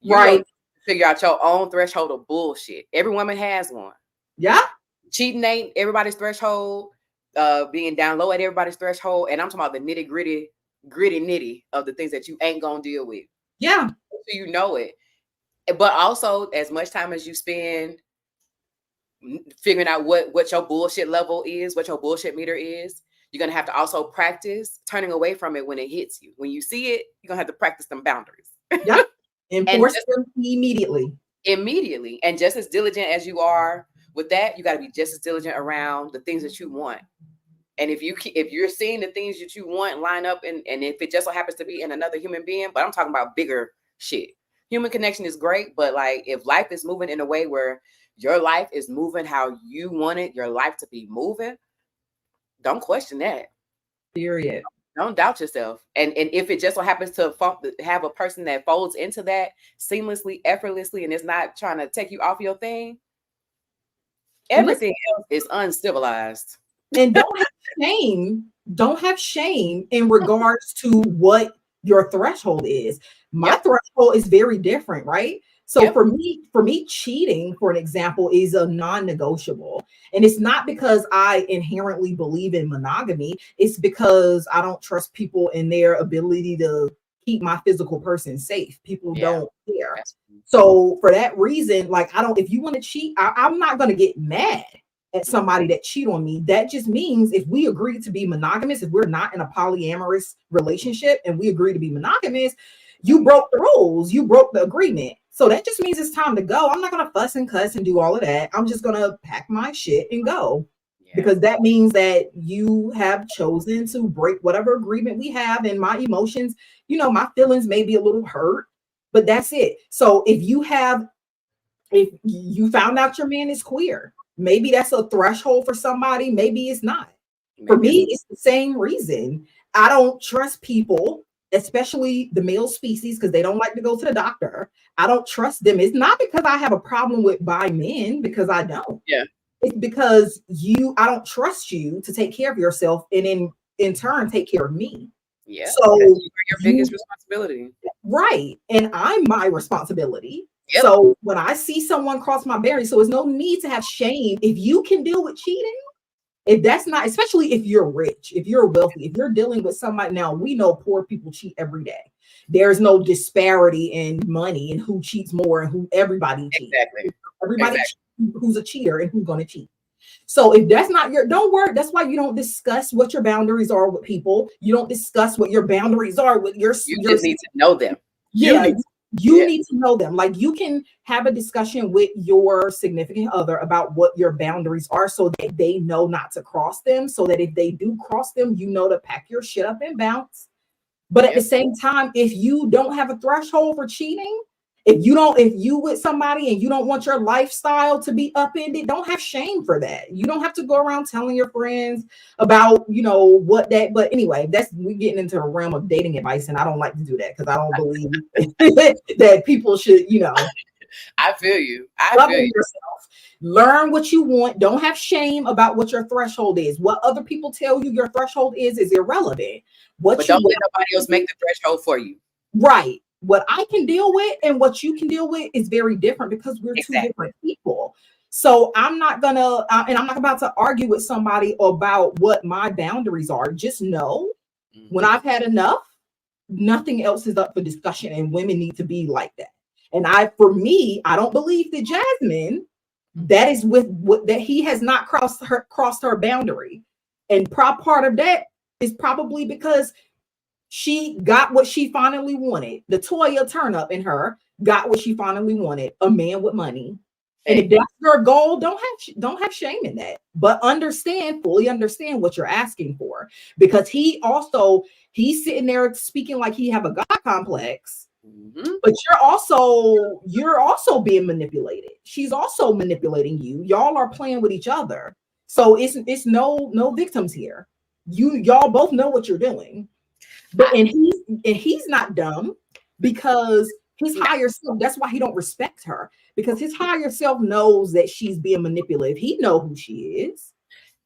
You figure out your own threshold of bullshit. Every woman has one. Yeah. Cheating ain't everybody's threshold. Being down low at everybody's threshold. And I'm talking about the nitty of the things that you ain't gonna deal with. Yeah. So you know it. But also, as much time as you spend figuring out what your bullshit level is, what your bullshit meter is, you're going to have to also practice turning away from it when it hits you. When you see it, you're going to have to practice them boundaries. Yeah. Enforce them immediately. And just as diligent as you are with that, you got to be just as diligent around the things that you want. And if you're seeing the things that you want line up, and if it just so happens to be in another human being, but I'm talking about bigger shit. Human connection is great, but like if life is moving in a way where your life is moving how you wanted your life to be moving, don't question that. Period. Don't doubt yourself. And if it just so happens to have a person that folds into that seamlessly, effortlessly, and is not trying to take you off your thing, everything else is uncivilized. And don't have shame in regards to what your threshold is. My threshold is very different, right? So for me, cheating, for an example, is a non-negotiable. And it's not because I inherently believe in monogamy. It's because I don't trust people in their ability to keep my physical person safe. People don't care. So for that reason, like, if you want to cheat, I'm not going to get mad at somebody that cheat on me. That just means if we agree to be monogamous, if we're not in a polyamorous relationship and we agree to be monogamous, you broke the rules, you broke the agreement. So that just means it's time to go. I'm not going to fuss and cuss and do all of that. I'm just going to pack my shit and go, because that means that you have chosen to break whatever agreement we have. And my emotions, my feelings may be a little hurt, but that's it. So if you found out your man is queer, maybe that's a threshold for somebody. Maybe it's not. For me, it's the same reason. I don't trust people, especially the male species, because they don't like to go to the doctor. I don't trust them. It's not because I have a problem with bi men, because I don't. Yeah. It's because I don't trust you to take care of yourself and in turn take care of me. Yeah. So your biggest responsibility. Right. And I'm my responsibility. Yep. So when I see someone cross my boundary, so there's no need to have shame. If you can deal with cheating, if that's not, especially if you're rich, if you're wealthy, if you're dealing with somebody, now we know poor people cheat every day. There's no disparity in money and who cheats more and who everybody cheats. Exactly. Everybody who's a cheater and who's going to cheat. So if that's not don't worry. That's why you don't discuss what your boundaries are with people. You don't discuss what your boundaries are with you just need to know them. Yeah. You need to know them. Like, you can have a discussion with your significant other about what your boundaries are so that they know not to cross them. So that if they do cross them, to pack your shit up and bounce. But at the same time, if you don't have a threshold for cheating, if you with somebody and you don't want your lifestyle to be upended, don't have shame for that. You don't have to go around telling your friends about, what that, but anyway, we're getting into the realm of dating advice. And I don't like to do that because I don't believe that people should, I feel you. Love yourself. Learn what you want. Don't have shame about what your threshold is. What other people tell you your threshold is irrelevant. But don't let nobody else make the threshold for you. Right. What I can deal with and what you can deal with is very different because we're two different people. So I'm not gonna, and I'm not about to argue with somebody about what my boundaries are. Just know when I've had enough, nothing else is up for discussion, and women need to be like that. And for me, I don't believe that Jasmine, that is that he has not crossed her boundary. And part of that is probably because she got what she finally wanted. The Toya turn up in her got what she finally wanted, a man with money. And if that's your goal, don't have shame in that. But fully understand what you're asking for. Because he's sitting there speaking like he have a God complex. Mm-hmm. But you're also being manipulated. She's also manipulating you. Y'all are playing with each other. So it's no victims here. Y'all both know what you're doing. But and he's not dumb, because his higher self, that's why he don't respect her, because his higher self knows that she's being manipulative. He know who she is.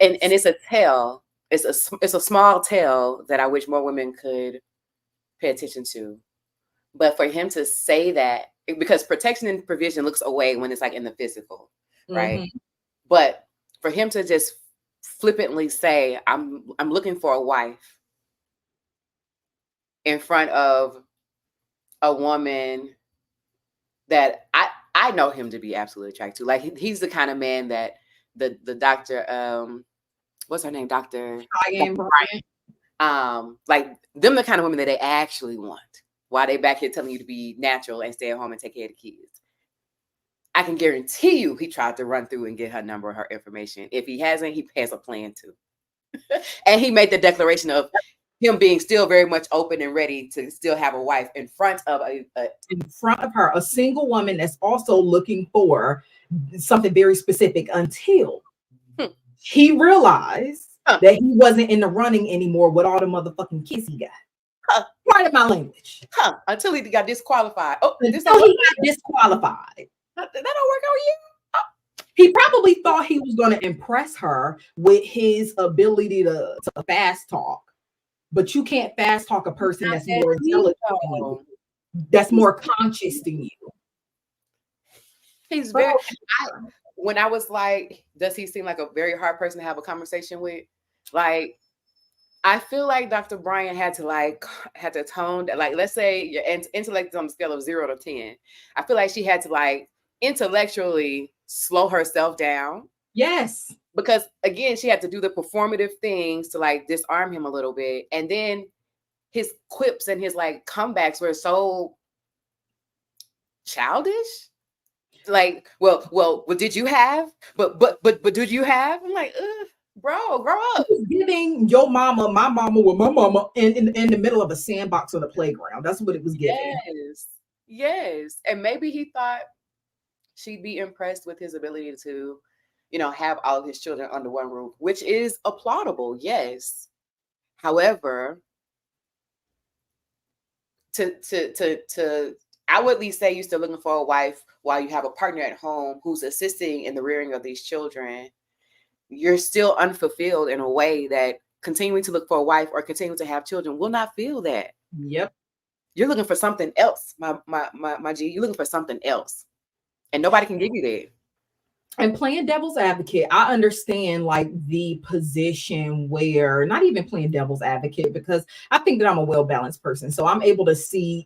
And it's a tell. It's a small tell that I wish more women could pay attention to. But for him to say that, because protection and provision looks away when it's like in the physical, right? Mm-hmm. But for him to just flippantly say, I'm looking for a wife, in front of a woman that I know him to be absolutely attracted to. Like, he's the kind of man that the doctor, what's her name? Dr. Cheyenne Bryant. Like, them the kind of women that they actually want, while they back here telling you to be natural and stay at home and take care of the kids. I can guarantee you he tried to run through and get her number, her information. If he hasn't, he has a plan to. And he made the declaration of him being still very much open and ready to still have a wife in front of her, a single woman that's also looking for something very specific, until he realized that he wasn't in the running anymore with all the motherfucking kids he got. Pardon my language. Until he got disqualified. Oh, this Until he got disqualified. that don't work on you. He probably thought he was going to impress her with his ability to fast talk, but you can't fast talk a person that's more intelligent than you, that's more conscious than you. He's very. When I was like, does he seem like a very hard person to have a conversation with? Like, I feel like Dr. Bryant had to tone, like, let's say your intellect is on the scale of 0 to 10. I feel like she had to like intellectually slow herself down. Yes. Because again, she had to do the performative things to like disarm him a little bit. And then his quips and his like comebacks were so childish. Like, well, what did you have? But did you have? I'm like, bro, grow up. Giving your mama, my mama with my mama in the middle of a sandbox on the playground. That's what it was giving. Yes. And maybe he thought she'd be impressed with his ability to, have all of his children under one roof, which is applaudable. Yes. However, I would at least say you're still looking for a wife while you have a partner at home who's assisting in the rearing of these children. You're still unfulfilled in a way that continuing to look for a wife or continuing to have children will not feel that. Yep. You're looking for something else, my G. You're looking for something else. And nobody can give you that. And playing devil's advocate, I understand like the position where, not even playing devil's advocate, because I think that I'm a well-balanced person. So I'm able to see,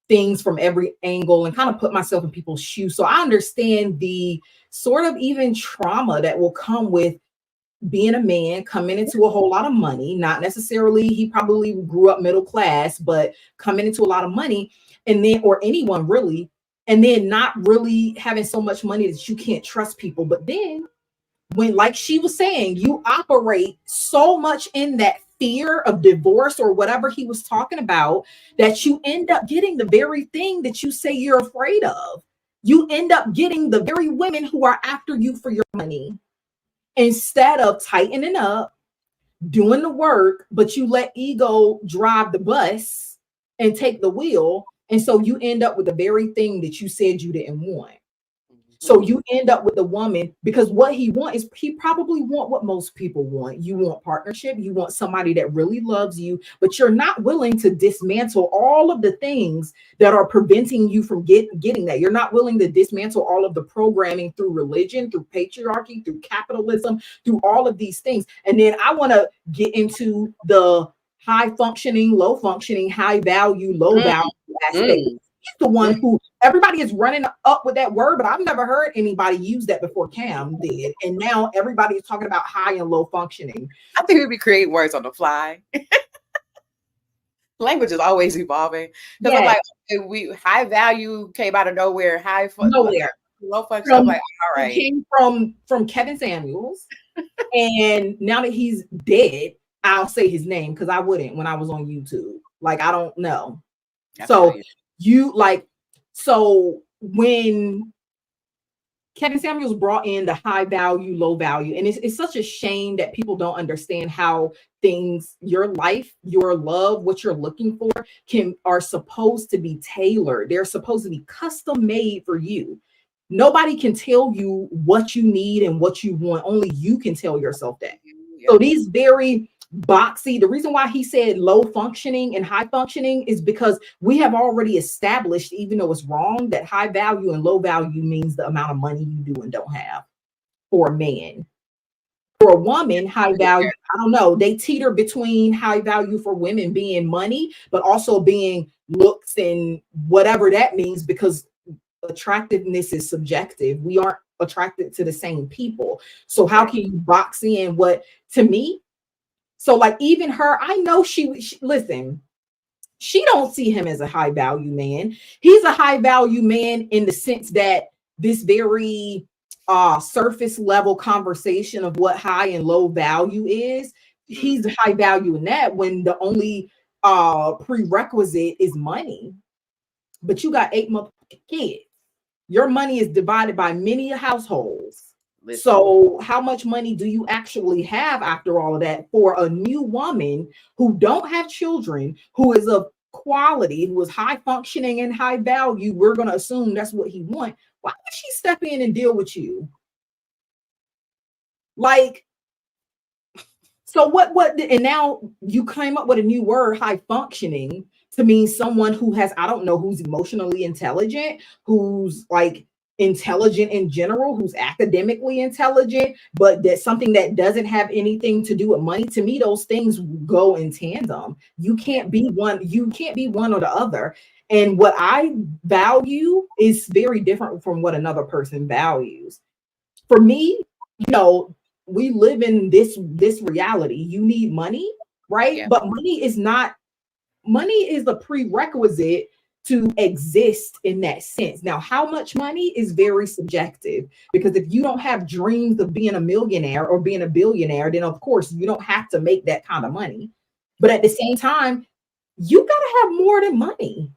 things from every angle and kind of put myself in people's shoes. So I understand the sort of even trauma that will come with being a man coming into a whole lot of money. Not necessarily, he probably grew up middle class, but coming into a lot of money, and then, or anyone really, and then not really having so much money that you can't trust people. But then when, like she was saying, you operate so much in that fear of divorce or whatever he was talking about, that you end up getting the very thing that you say you're afraid of. You end up getting the very women who are after you for your money, instead of tightening up, doing the work, but you let ego drive the bus and take the wheel. And so you end up with the very thing that you said you didn't want. So you end up with a woman, because what he wants is, he probably want what most people want. You want partnership. You want somebody that really loves you, but you're not willing to dismantle all of the things that are preventing you from getting that. You're not willing to dismantle all of the programming through religion, through patriarchy, through capitalism, through all of these things. And then I want to get into the high functioning, low functioning, high value, low value aspect. He's the one who everybody is running up with that word, but I've never heard anybody use that before Cam did. And now everybody is talking about high and low functioning. I think we'd be creating words on the fly. Language is always evolving. Because I'm like, high value came out of nowhere. Nowhere. Low function. I'm like, all right. It came from Kevin Samuels. And now that he's dead, I'll say his name, because I wouldn't when I was on YouTube. Like, I don't know. So when Kevin Samuels brought in the high value, low value, and it's such a shame that people don't understand how things, your life, your love, what you're looking for are supposed to be tailored. They're supposed to be custom made for you. Nobody can tell you what you need and what you want. Only you can tell yourself that. So these very boxy, the reason why he said low functioning and high functioning is because we have already established, even though it's wrong, that high value and low value means the amount of money you do and don't have for a man. For a woman, high value, I don't know, they teeter between high value for women being money, but also being looks and whatever that means, because attractiveness is subjective. We aren't attracted to the same people. So how can you box in what, to me? So like even her, I know she listen, she don't see him as a high value man. He's a high value man in the sense that this very surface level conversation of what high and low value is, he's high value in that, when the only prerequisite is money. But you got 8 motherfucking kids. Your money is divided by many households. Listen. So how much money do you actually have after all of that for a new woman who don't have children, who is of quality, who is high functioning and high value? We're going to assume that's what he wants. Why would she step in and deal with you? Like, so what, and now you came up with a new word, high functioning, to mean someone who has, I don't know, who's emotionally intelligent, who's like intelligent in general, who's academically intelligent, but that's something that doesn't have anything to do with money. To me, those things go in tandem. You can't be one or the other. And what I value is very different from what another person values. For me, we live in this reality. You need money, right? Yeah. But money is a prerequisite to exist in that sense. Now, how much money is very subjective, because if you don't have dreams of being a millionaire or being a billionaire, then of course you don't have to make that kind of money. But at the same time, you got to have more than money.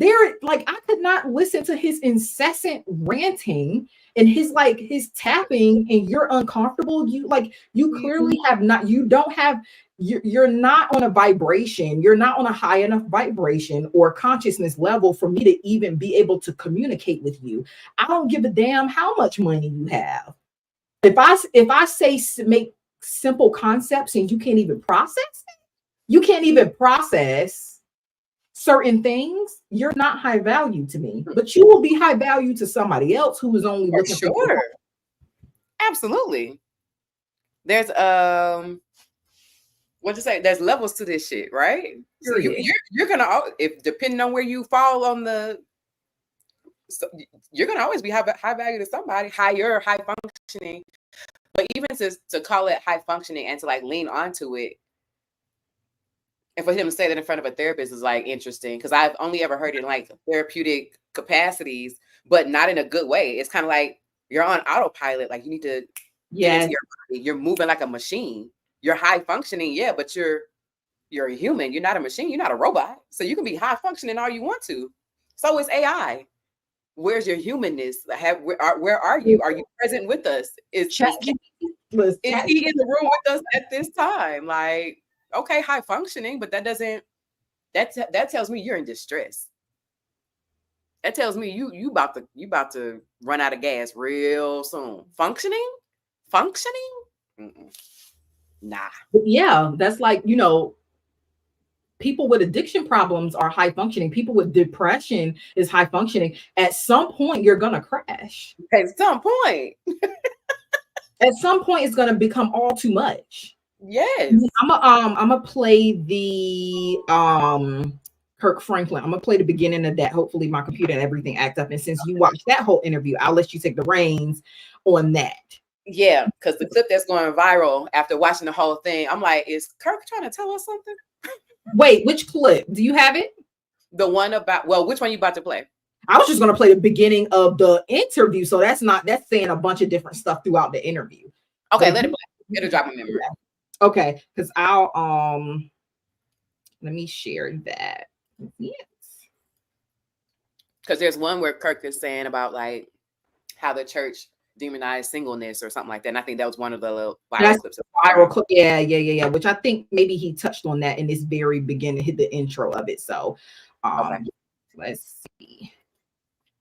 I could not listen to his incessant ranting and his tapping, and you're uncomfortable. You clearly you're not on a vibration. You're not on a high enough vibration or consciousness level for me to even be able to communicate with you. I don't give a damn how much money you have. If I say make simple concepts and you can't even process certain things, you're not high value to me, but you will be high value to somebody else who is only looking for. Absolutely. There's what you say? There's levels to this shit, right? So you're gonna, if depending on where you fall on you're gonna always be high value to somebody, high functioning. But even to call it high functioning and to lean onto it, and for him to say that in front of a therapist is interesting, because I've only ever heard it in therapeutic capacities, but not in a good way. It's kind of like you're on autopilot. You need to get into your body. You're moving like a machine. You're high functioning, yeah, but you're a human. You're not a machine. You're not a robot. So you can be high functioning all you want to. So is AI. Where's your humanness? Where are you? Are you present with us? Is he in the room with us at this time? Okay, high functioning, but that tells me you're in distress. That tells me you about to run out of gas real soon. Functioning? Mm-mm. Nah. Yeah, that's people with addiction problems are high functioning. People with depression is high functioning. At some point, you're gonna crash. At some point. At some point, it's gonna become all too much. Yes. I'm gonna play the Kirk Franklin. I'm gonna play the beginning of that. Hopefully my computer and everything act up. And since you watched that whole interview, I'll let you take the reins on that. Yeah, because the clip that's going viral after watching the whole thing, I'm like, is Kirk trying to tell us something? Wait, which clip? Do you have it? The one about, which one you about to play? I was just gonna play the beginning of the interview. So that's saying a bunch of different stuff throughout the interview. Okay, let it play. It'll drop a memory. Okay, because I'll let me share that. Yes. Because there's one where Kirk is saying about how the church demonized singleness or something like that. And I think that was one of the little viral clips. Yeah. Which I think maybe he touched on that in this very beginning, hit the intro of it. So let's see.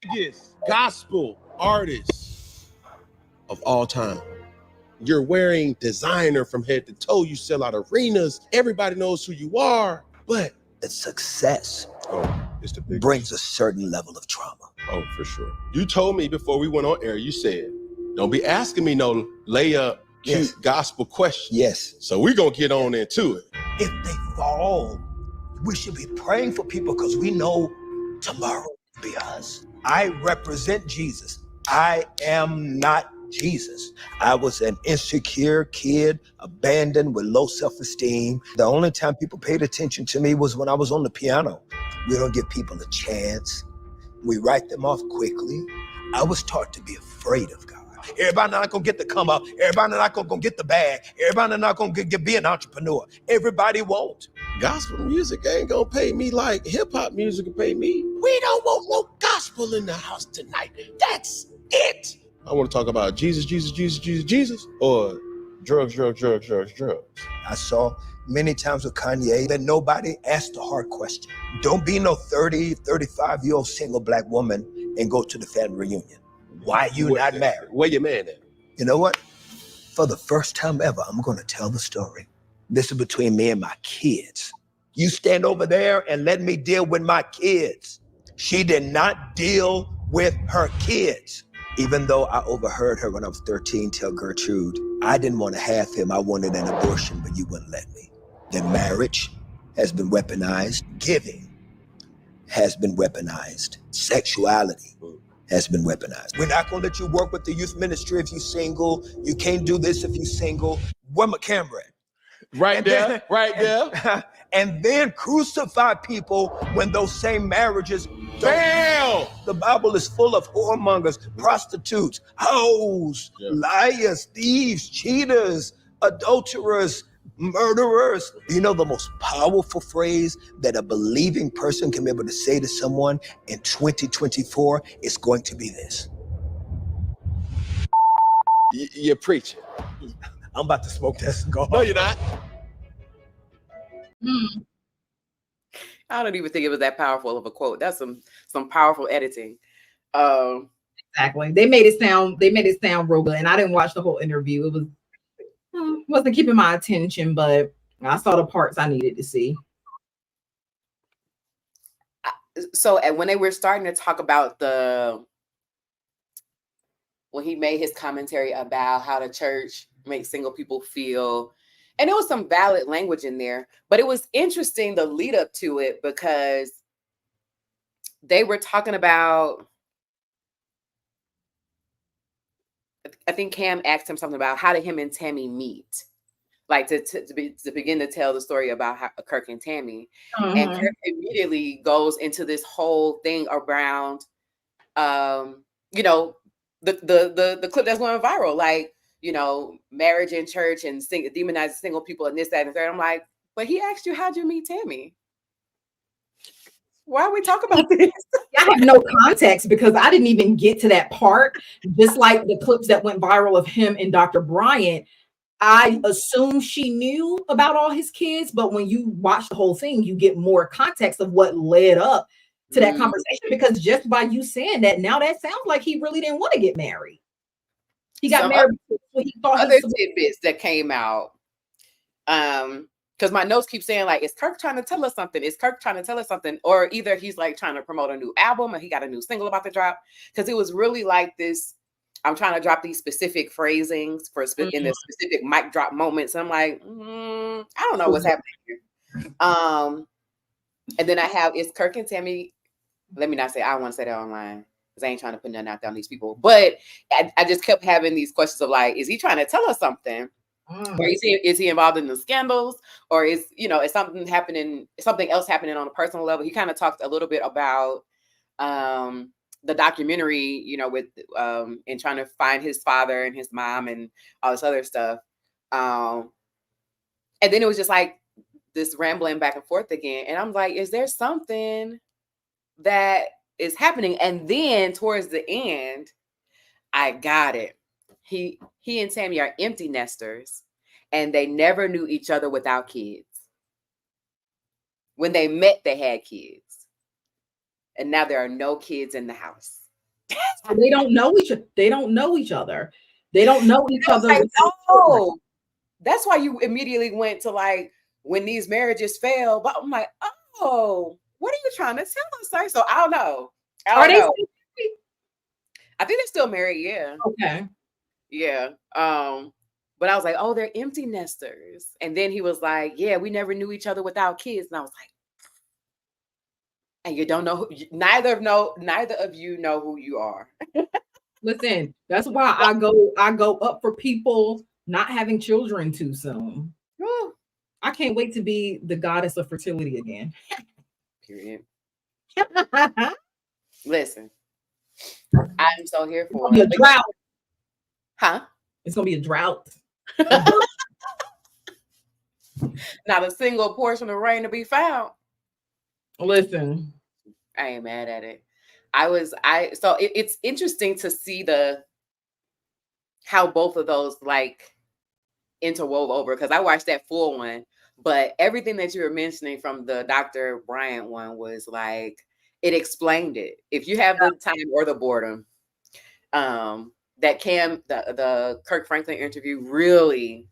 Biggest gospel artists of all time. You're wearing designer from head to toe. You sell out arenas. Everybody knows who you are. But the success it's the biggest. Brings a certain level of trauma. Oh, for sure. You told me before we went on air, you said, don't be asking me no layup cute gospel questions. Yes. So we're going to get on into it. If they fall, we should be praying for people because we know tomorrow will be us. I represent Jesus. I am not Jesus. I was an insecure kid, abandoned with low self-esteem. The only time people paid attention to me was when I was on the piano. We don't give people a chance. We write them off quickly. I was taught to be afraid of God. Everybody not gonna get the come up. Everybody not gonna get the bag. Everybody not gonna be an entrepreneur. Everybody won't. Gospel music ain't gonna pay me like hip hop music can pay me. We don't want no gospel in the house tonight. That's it. I want to talk about Jesus, Jesus, Jesus, Jesus, Jesus, or drugs, drugs, drugs, drugs, drugs. I saw many times with Kanye that nobody asked the hard question. Don't be no 30, 35-year-old single black woman and go to the family reunion. Why you not married? Where your man at? You know what? For the first time ever, I'm going to tell the story. This is between me and my kids. You stand over there and let me deal with my kids. She did not deal with her kids. Even though I overheard her when I was 13 tell Gertrude, I didn't want to have him, I wanted an abortion, but you wouldn't let me. Then marriage has been weaponized. Giving has been weaponized. Sexuality has been weaponized. We're not going to let you work with the youth ministry if you're single. You can't do this if you're single. Where my camera at? Right there, right there. And then crucify people when those same marriages fail. The Bible is full of whoremongers, prostitutes, hoes, liars, thieves, cheaters, adulterers, murderers. You know the most powerful phrase that a believing person can be able to say to someone in 2024 is going to be this. You're preaching. I'm about to smoke that cigar. No, you're not. I don't even think it was that powerful of a quote. That's some powerful editing. Exactly. They made it sound real good. And I didn't watch the whole interview. It wasn't keeping my attention, but I saw the parts I needed to see. So when they were starting to talk about when he made his commentary about how the church makes single people feel, and there was some valid language in there, but it was interesting the lead up to it because they were talking about, I think Cam asked him something about how did him and Tammy meet, like to begin to tell the story about how Kirk and Tammy, and Kirk immediately goes into this whole thing around, you know, the clip that's going viral, like, you know, marriage in church and demonizing single people and this, that, and the third. I'm like, but he asked you, how'd you meet Tammy? Why are we talking about this? I have no context because I didn't even get to that part. Just like the clips that went viral of him and Dr. Bryant, I assume she knew about all his kids, but when you watch the whole thing, you get more context of what led up to that conversation, because just by you saying that, now that sounds like he really didn't want to get married. He got married when he thought other tidbits that came out. Because my notes keep saying, like, is Kirk trying to tell us something? Is Kirk trying to tell us something? Or either he's like trying to promote a new album or he got a new single about to drop. Because it was really like this, I'm trying to drop these specific phrasings for in the specific mic drop moments. And I'm like, I don't know what's happening here. And then I have, is Kirk and Tammy, let me not say, I don't want to say that online because I ain't trying to put nothing out there on these people. But I just kept having these questions of like, is he trying to tell us something? Or is he involved in the scandals? Or is something else happening on a personal level? He kind of talked a little bit about the documentary, with and trying to find his father and his mom and all this other stuff. And then it was just like this rambling back and forth again. And I'm like, is there something that is happening? And then towards the end, I got it. He and Tammy are empty nesters, and they never knew each other without kids. When they met, they had kids, and now there are no kids in the house. They don't know each other. They don't know each other. They don't know each other. Like, oh, that's why you immediately went to like when these marriages fail. But I'm like, oh, what are you trying to tell us, sir? So I don't know. I think they're still married. Yeah. Okay. Yeah. But I was like, oh, they're empty nesters. And then he was like, yeah, we never knew each other without kids. And I was like, and you don't know, neither of you know who you are. Listen, that's why I go up for people not having children too soon. Woo. I can't wait to be the goddess of fertility again. Period. Listen, I'm so here for it. A drought. Huh? It's gonna be a drought. Not a single portion of rain to be found. Listen, I ain't mad at it. So it's interesting to see how both of those like interwove over, because I watched that full one, but everything that you were mentioning from the Dr. Bryant one was like, it explained it. If you have the time or the boredom, that the Kirk Franklin interview really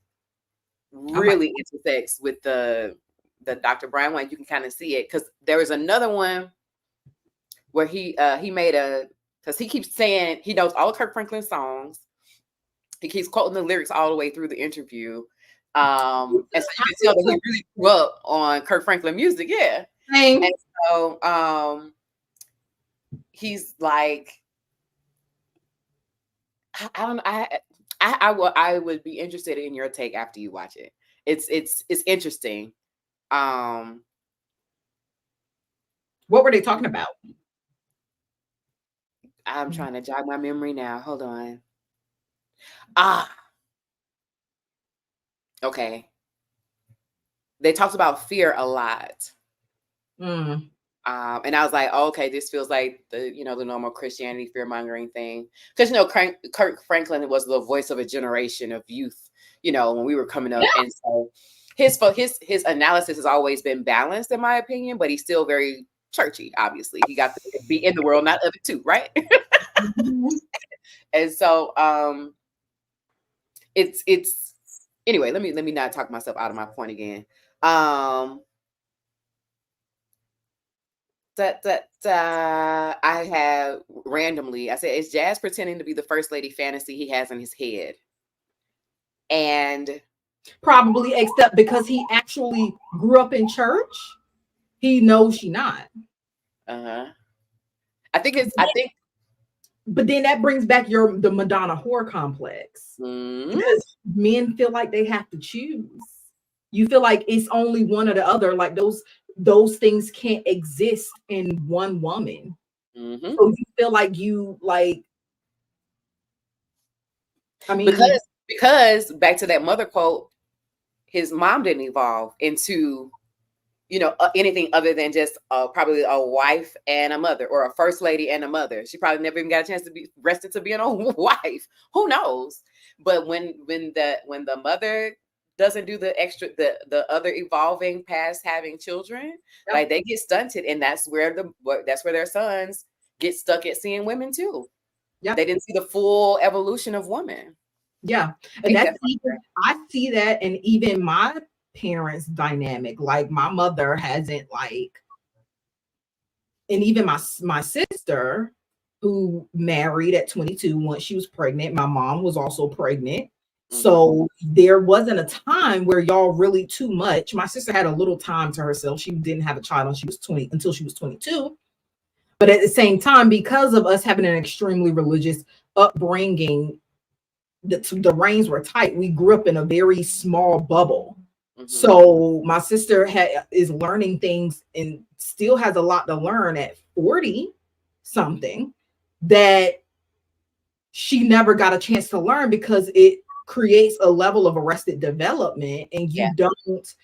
intersects with the Dr. Bryant one. You can kind of see it, because there was another one where he made because he keeps saying he knows all of Kirk Franklin's songs. He keeps quoting the lyrics all the way through the interview. And so you can tell that he really grew up on Kirk Franklin music. Yeah. Same. And so he's like, I would be interested in your take after you watch it. It's interesting. What were they talking about? I'm trying to jog my memory now. Hold on. Okay. They talked about fear a lot. And I was like, oh, okay, this feels like the normal Christianity fear mongering thing. Because Kirk Franklin was the voice of a generation of youth, when we were coming up. Yeah. And so his analysis has always been balanced, in my opinion, but he's still very churchy, obviously. He got to be in the world, not of it too, right? And so it's anyway, let me not talk myself out of my point again. I have randomly, I said, is Jazz pretending to be the first lady fantasy he has in his head? And probably, except because he actually grew up in church, he knows she not. But then that brings back the Madonna-whore complex. Because men feel like they have to choose. You feel like it's only one or the other. Like those things can't exist in one woman. So you feel like I mean, because back to that mother quote, his mom didn't evolve into anything other than just probably a wife and a mother, or a first lady and a mother. She probably never even got a chance to be rested to being a wife. Who knows? But when the mother doesn't do the other evolving past having children, like they get stunted, and that's where their sons get stuck at seeing women too. Yeah, they didn't see the full evolution of women. Yeah, and I see that, and even my parents' dynamic. Like my mother hasn't and even my sister, who married at 22 once she was pregnant. My mom was also pregnant. So there wasn't a time where y'all really too much. My sister had a little time to herself. She didn't have a child until she was 22. But at the same time, because of us having an extremely religious upbringing, the reins were tight. We grew up in a very small bubble. So my sister is learning things and still has a lot to learn at 40 something that she never got a chance to learn, because it creates a level of arrested development, and you don't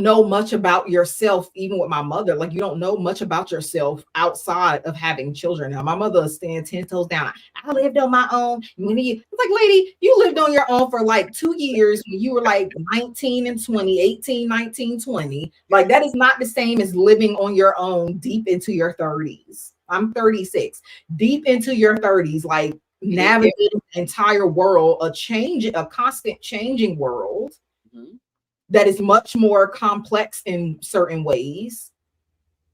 know much about yourself. Even with my mother, like you don't know much about yourself outside of having children. Now my mother stands 10 toes down. I lived on my own. It's like, lady, you lived on your own for like 2 years when you were like 19 and 20, 18, 19, 20. Like that is not the same as living on your own deep into your 30s. I'm 36. Deep into your 30s, like navigating the entire world, a constant changing world that is much more complex in certain ways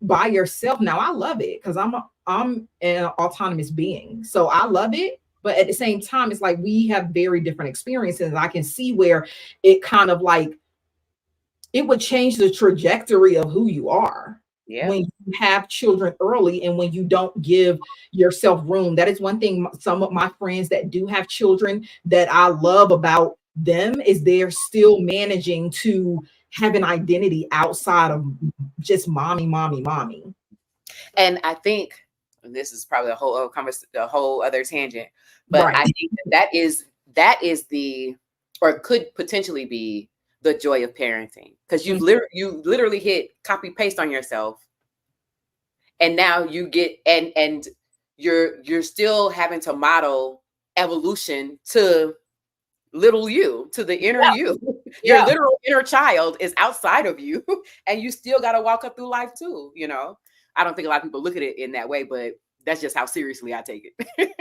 by yourself. Now I love it because I'm an autonomous being, so I love it. But at the same time, it's like we have very different experiences. I can see where it kind of like it would change the trajectory of who you are. When you have children early and when you don't give yourself room. That is one thing some of my friends that do have children that I love about them is they're still managing to have an identity outside of just mommy. And I think this is probably a whole other tangent, but I think that is the, or could potentially be, the joy of parenting, because you literally hit copy paste on yourself, and now you get and you're still having to model evolution to little you, to the inner you. Yeah. Your literal inner child is outside of you, and you still got to walk up through life too. You know, I don't think a lot of people look at it in that way, but that's just how seriously I take it.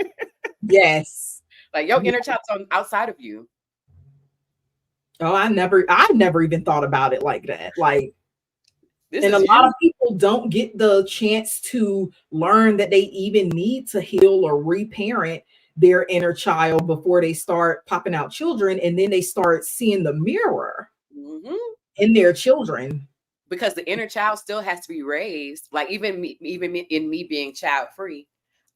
Yes. Like your inner child's on outside of you. Oh, I never even thought about it like that. Like, This and is a lot you. of people don't get the chance to learn that they even need to heal or reparent their inner child before they start popping out children, and then they start seeing the mirror Mhm. in their children. Because the inner child still has to be raised. Like even me being child free,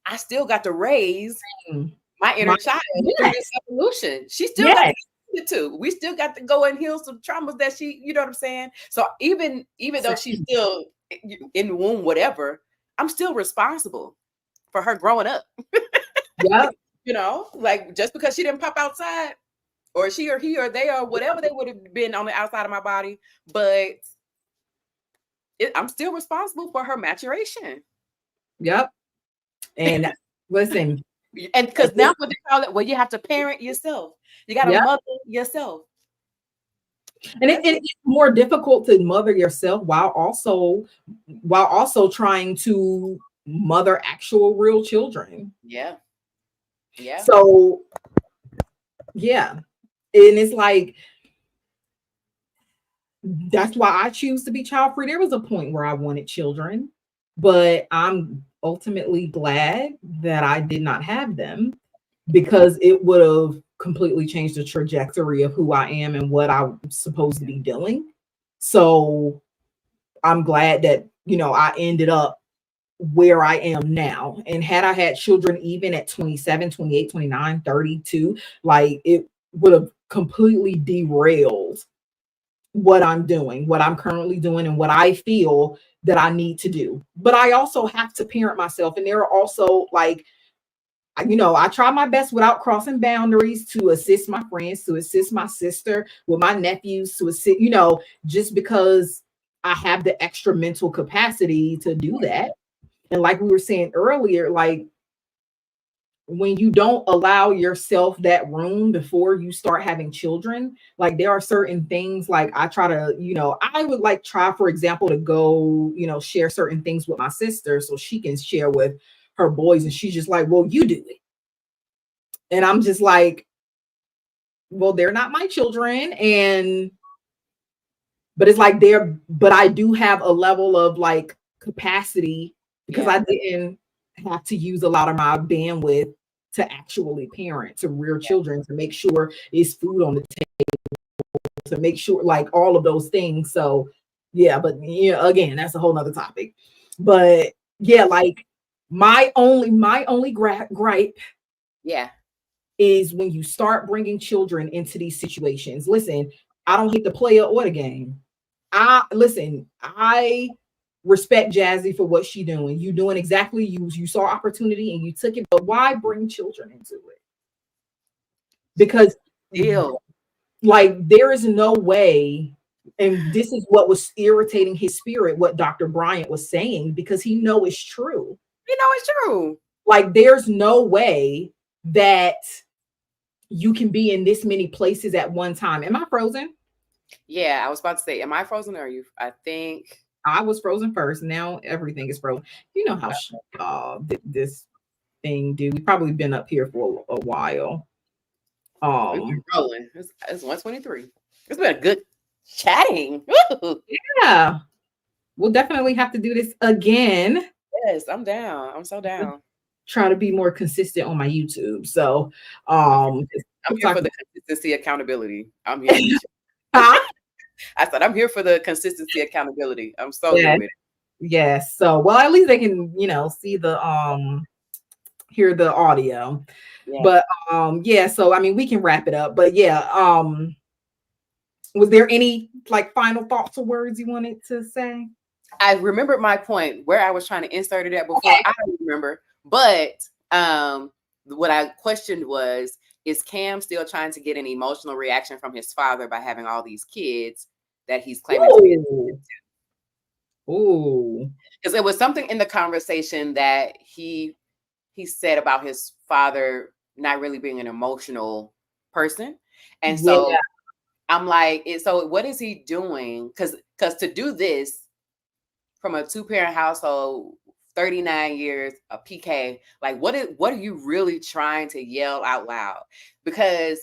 I still got to raise Mm. my inner My- child yes. through this evolution. She still got Yes. to too. We still got to go and heal some traumas that she, you know what I'm saying? So even though she's still in the womb, whatever, I'm still responsible for her growing up. Yep. You know, like just because she didn't pop outside, or she or he or they or whatever they would have been on the outside of my body, but I'm still responsible for her maturation. Yep. And listen, And because now what they call it, well, you have to parent yourself. You got to Yep. mother yourself. and it's more difficult to mother yourself while also trying to mother actual real children. Yeah. Yeah. So yeah, and it's like that's why I choose to be child free. There was a point where I wanted children, but I'm ultimately glad that I did not have them, because it would have completely changed the trajectory of who I am and what I'm supposed to be doing. So I'm glad that, I ended up where I am now. And had I had children even at 27, 28, 29, 32, like it would have completely derailed what I'm doing, what I'm currently doing, and what I feel that I need to do. But I also have to parent myself. And there are also like, I try my best without crossing boundaries to assist my friends, to assist my sister, with my nephews, to assist, just because I have the extra mental capacity to do that. And like we were saying earlier, like when you don't allow yourself that room before you start having children, like there are certain things like I try to, I would like try, for example, to go, share certain things with my sister so she can share with her boys. And she's just like, well, you do it. And I'm just like, well, they're not my children. But it's like but I do have a level of like capacity because I didn't have to use a lot of my bandwidth to actually parent to rear children, to make sure it's food on the table, to make sure like all of those things. So yeah, but again, that's a whole nother topic. But yeah, like my only gripe is when you start bringing children into these situations. Listen, I don't hate the player or the game. I respect Jazzy for what she's doing. You doing exactly, you saw opportunity and you took it, but why bring children into it? Because like there is no way, and this is what was irritating his spirit, what Dr. Bryant was saying, because he know it's true. It's true. Like there's no way that you can be in this many places at one time. Am I frozen? Yeah, I was about to say, am I frozen or are you? I think I was frozen first. Now everything is frozen. You know how this thing do. We've probably been up here for a while. We've been rolling. It's 123. It's been a good chatting. Woo! Yeah, we'll definitely have to do this again. Yes, I'm down. I'm so down. Try to be more consistent on my YouTube. So I'm here for the consistency, accountability. I'm here. I said I'm here for the consistency, accountability. I'm so good with it. Yes. So well, at least they can, see the hear the audio. Yeah. But yeah, so I mean we can wrap it up. But yeah, was there any like final thoughts or words you wanted to say? I remembered my point where I was trying to insert it at before. Okay. I don't remember. But what I questioned was, is Cam still trying to get an emotional reaction from his father by having all these kids that he's claiming to be? Ooh. Because there was something in the conversation that he said about his father not really being an emotional person. And Yeah. so I'm like, so what is he doing? Because to do this from a 2-parent household, 39 years, a PK, like what are you really trying to yell out loud? Because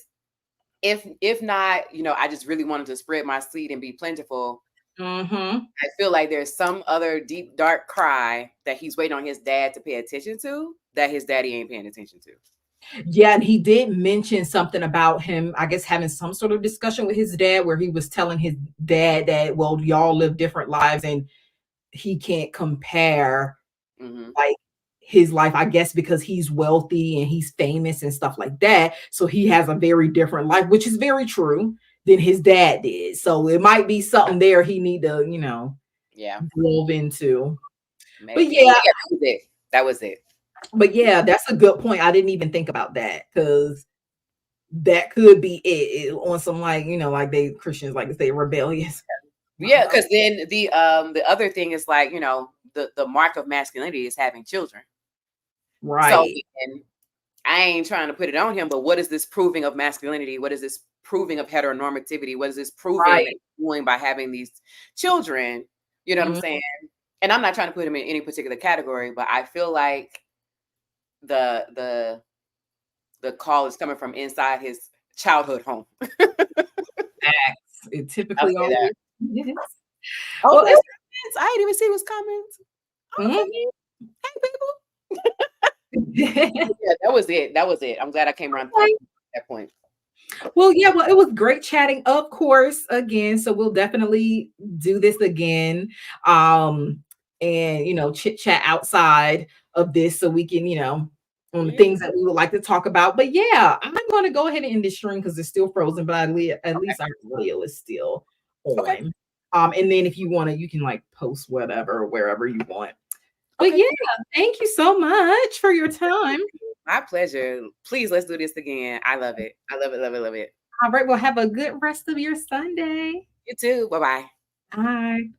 if not, you know, I just really wanted to spread my seed and be plentiful. Mm-hmm. I feel like there's some other deep, dark cry that he's waiting on his dad to pay attention to that his daddy ain't paying attention to. Yeah, and he did mention something about him, I guess, having some sort of discussion with his dad where he was telling his dad that, well, y'all live different lives and he can't compare Mm-hmm. like his life, I guess, because he's wealthy and he's famous and stuff like that. So he has a very different life, which is very true, than his dad did. So it might be something there he need to, you know, Yeah, delve into. maybe. But yeah, That was it. That was it. but yeah, that's a good point. I didn't even think about that because that could be it on some, like, you know, like they Christians like to say, rebellious. Yeah, because then the other thing is, like, you know, the mark of masculinity is having children. Right. So, and I ain't trying to put it on him, but what is this proving of masculinity? What is this proving of heteronormativity? What is this proving Right. that he's doing by having these children? You know what I'm saying? And I'm not trying to put him in any particular category, but I feel like the call is coming from inside his childhood home. It typically I'll say always that. is. Oh, Well, there's comments. I didn't even see his comments. Mhm. Hey, people. Yeah, Yeah, that was it. That was it. I'm glad I came around okay. to that point. Well, yeah, well, it was great chatting, of course, again. So we'll definitely do this again. And you know, chit chat outside of this so we can, you know, on the Yeah. things that we would like to talk about. But yeah, I'm gonna go ahead and end this stream because it's still frozen, but at least our audio is still on. Okay. And then if you want to, you can like post whatever wherever you want. But Okay. yeah, thank you so much for your time. My pleasure. Please, let's do this again. I love it. I love it, love it, love it. All right, well, have a good rest of your Sunday. You too. Bye-bye. Bye.